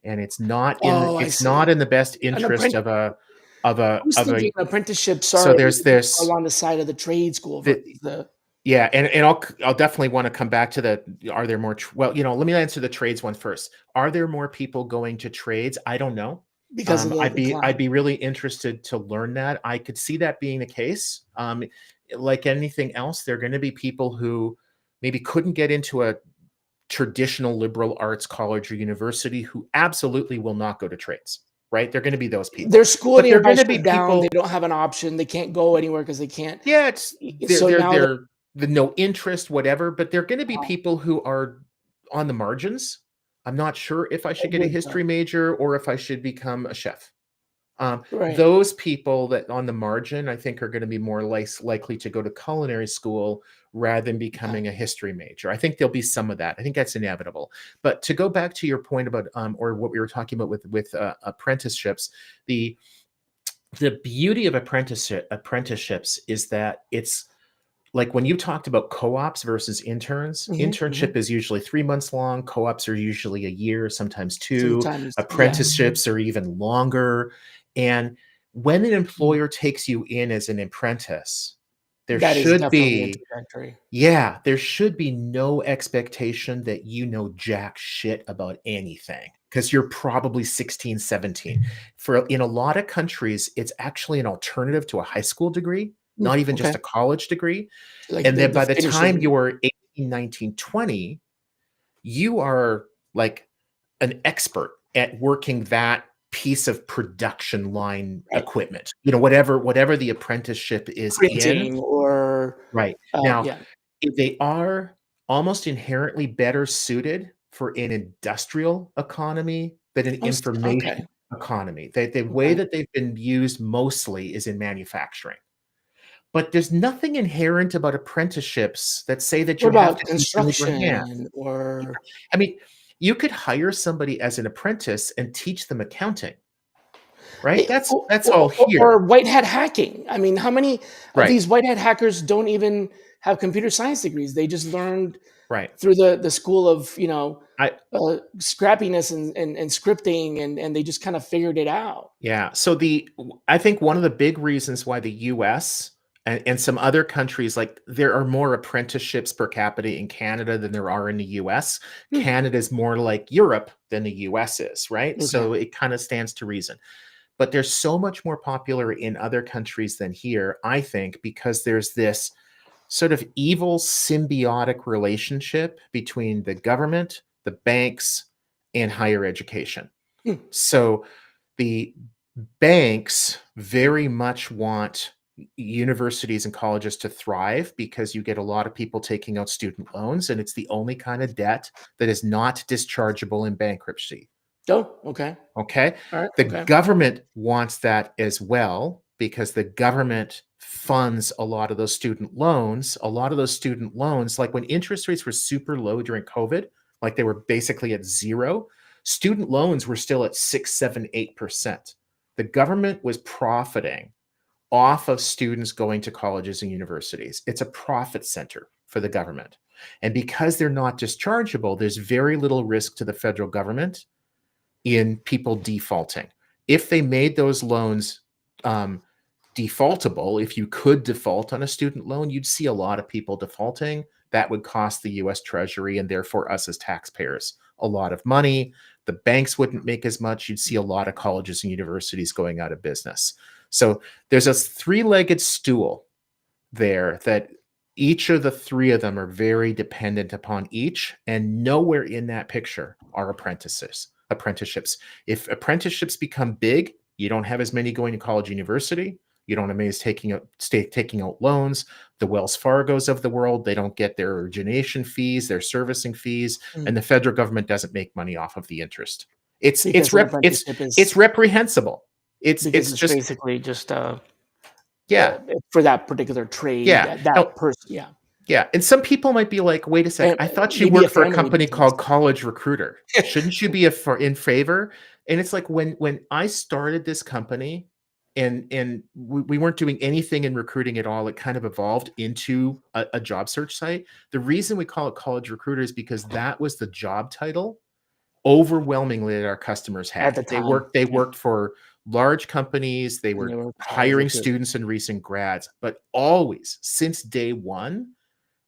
and Oh, I it's see. not in the best An interest apprentice. of a I was of thinking a apprenticeships so are there's this on the side of the trade school the versus the yeah, and I'll definitely want to come back to the are there more well, let me answer the trades one first. Are there more people going to trades? I don't know. because of the I'd decline. be really interested to learn that. I could see that being the case. Like anything else, there are going to be people who maybe couldn't get into a traditional liberal arts college or university who absolutely will not go to trades, right? They're going to be those people. Their school But they're nearby going to be shut down. They people, don't have an option. They can't go anywhere because they can't. yeah, it's So now they. they're the no interest, whatever, but they're going to be Oh, people who are on the margins. I'm not sure if I should get a with history major or if I should become a chef. right. Those people that on the margin, I think, are going to be more likely to go to culinary school rather than Okay. becoming a history major. I think there'll be some of that. I think that's inevitable. But to go back to your point about, or what we were talking about with apprenticeships, the the beauty of apprenticeships is that it's like when you talked about co-ops versus interns, Mhm, internship mhm. is usually 3 months long, co-ops are usually a year, sometimes two, Sometimes, yeah, apprenticeships are even longer. And when an mm, employer takes you in as an apprentice, there that is should definitely be introductory. yeah, there should be no expectation that you know jack shit about anything because you're probably 16, 17. For in a lot of countries, it's actually an alternative to a high school degree, not even just Okay. a college degree. Like And then the by the time finishing. you're 18, 19, 20, you are like an expert at working that piece of production line Right. equipment. Whatever the apprenticeship is in. Printing or, Right. Now, yeah. if they are almost inherently better suited for an industrial economy than an information Okay, economy. The way okay. that they've been used mostly is in manufacturing. But there's nothing inherent about apprenticeships that say that What you have about to teach them with your hand. construction or I mean, you could hire somebody as an apprentice and teach them accounting, right? Eh, That's all or here. white hat hacking. I mean, how many of Right. these white hat hackers don't even have computer science degrees? They just learned Right. through the school of, I scrappiness and scripting, and they just kind of figured it out. Yeah. So I think one of the big reasons why the US and some other countries, like there are more apprenticeships per capita in Canada than there are in the US. Hmm, Canada is more like Europe than the US is, right? okay. So it kind of stands to reason. But they're so much more popular in other countries than here, I think, because there's this sort of evil symbiotic relationship between the government, the banks, and higher education. Hmm, So the banks very much want universities and colleges to thrive because you get a lot of people taking out student loans, and it's the only kind of debt that is not dischargeable in bankruptcy. oh, okay. Okay. All right. The Okay. government wants that as well because the government funds a lot of those student loans. A lot of those student loans, like when interest rates were super low during COVID, like they were basically at zero, student loans were still at 6, 7, 8%. The government was profiting off of students going to colleges and universities. It's a profit center for the government. And because they're not dischargeable, there's very little risk to the federal government in people defaulting. If they made those loans um, defaultable, if you could default on a student loan, you'd see a lot of people defaulting. That would cost the US Treasury and therefore us as taxpayers a lot of money. The banks wouldn't make as much. You'd see a lot of colleges and universities going out of business. So there's a three-legged stool there that each of the three of them are very dependent upon each, and nowhere in that picture are apprenticeships. If apprenticeships become big, you don't have as many going to college, university. You don't have many taking out loans. The Wells Fargos of the world, they don't get their origination fees, their servicing fees, Hmm. and the federal government doesn't make money off of the interest. It's it's Because an rep apprenticeship it's is reprehensible. because It's it's just basically just yeah. for that particular trade, Yeah. that person. Yeah, Yeah, and some people might be like, "Wait a sec, I thought you maybe a worked for a family company business. called College Recruiter. Shouldn't you be in favor?" And it's like when I started this company and we weren't doing anything in recruiting at all, it kind of evolved into a job search site. The reason we call it College Recruiter is because that was the job title overwhelmingly that our customers At had. the They time. worked they Yeah, worked for large companies, they and were they were college hiring recruiters. students and recent grads, but always since day one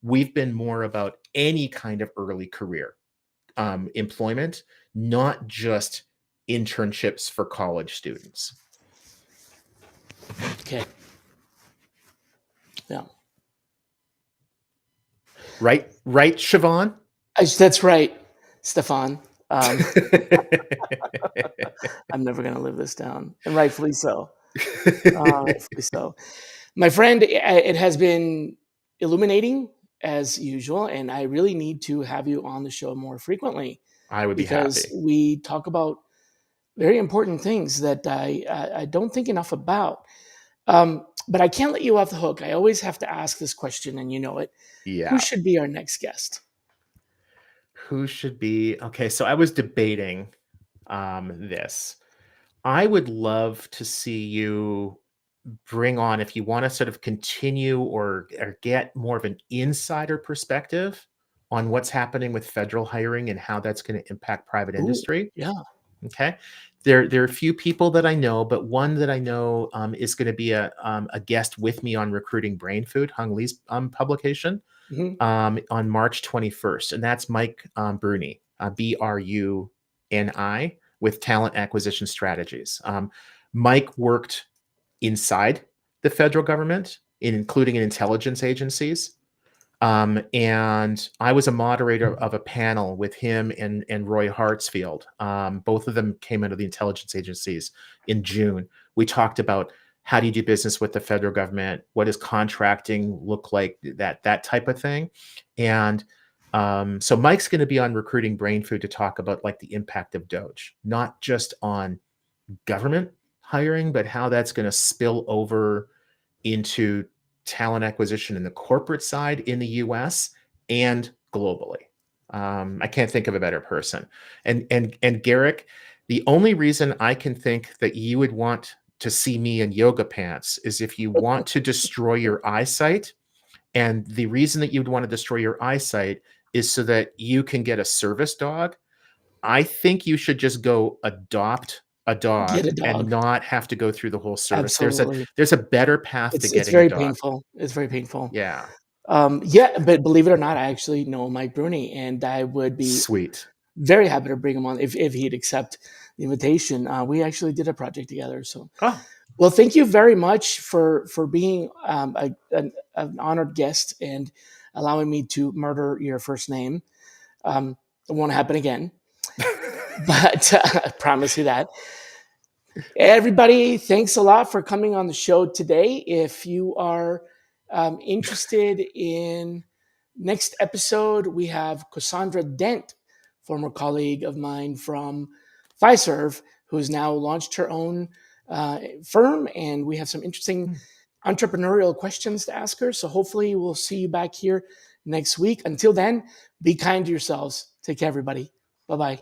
we've been more about any kind of early career employment, not just internships for college students. Okay. Yeah, Right, Siobhan? that's right, Stefan. Um, I'm never going to live this down, and rightfully so. Rightfully so. My friend, it has been illuminating as usual, and I really need to have you on the show more frequently I would be because happy. we talk about very important things that I don't think enough about. But I can't let you off the hook. I always have to ask this question, and you know it. Who Yeah. should be our next guest? Who should be okay? So I was debating this. I would love to see you bring on if you want to sort of continue or get more of an insider perspective on what's happening with federal hiring and how that's going to impact private Ooh, industry. yeah. Okay. There are a few people that I know, but one that I know is going to be a guest with me on Recruiting Brain Food, Hung Lee's publication Mhm. on March 21st. And that's Mike Bruni, Bruni, with Talent Acquisition Strategies. Mike worked inside the federal government, including in intelligence agencies. And I was a moderator of a panel with him and Roy Hartsfield. Both of them came out of the intelligence agencies in June. We talked about how do you do business with the federal government? What does contracting look like? That type of thing. And so Mike's going to be on Recruiting Brain Food to talk about like the impact of DOGE, not just on government hiring, but how that's going to spill over into talent acquisition in the corporate side in the US and globally. I can't think of a better person. And Garrick, The only reason I can think that you would want to see me in yoga pants is if you want to destroy your eyesight. And the reason that you'd want to destroy your eyesight is so that you can get a service dog. I think you should just go adopt a Get dog a and dog. not have to go through the whole service. Absolutely. There's a better path to It's getting a very dog. painful. It's very painful. Yeah. Yeah, but believe it or not, I actually know Mike Bruni, and I would be Sweet. very happy to bring him on if he'd accept the invitation. We actually did a project together. So, Oh, well, thank you very much for being an honored guest and allowing me to murder your first name. It won't happen again, but I promise you that. Everybody, thanks a lot for coming on the show today. If you are interested in next episode, we have Cassandra Dent, former colleague of mine from Fiserv, who's now launched her own firm, and we have some interesting entrepreneurial questions to ask her. So hopefully we'll see you back here next week. Until then, be kind to yourselves. Take care, everybody. Bye-bye.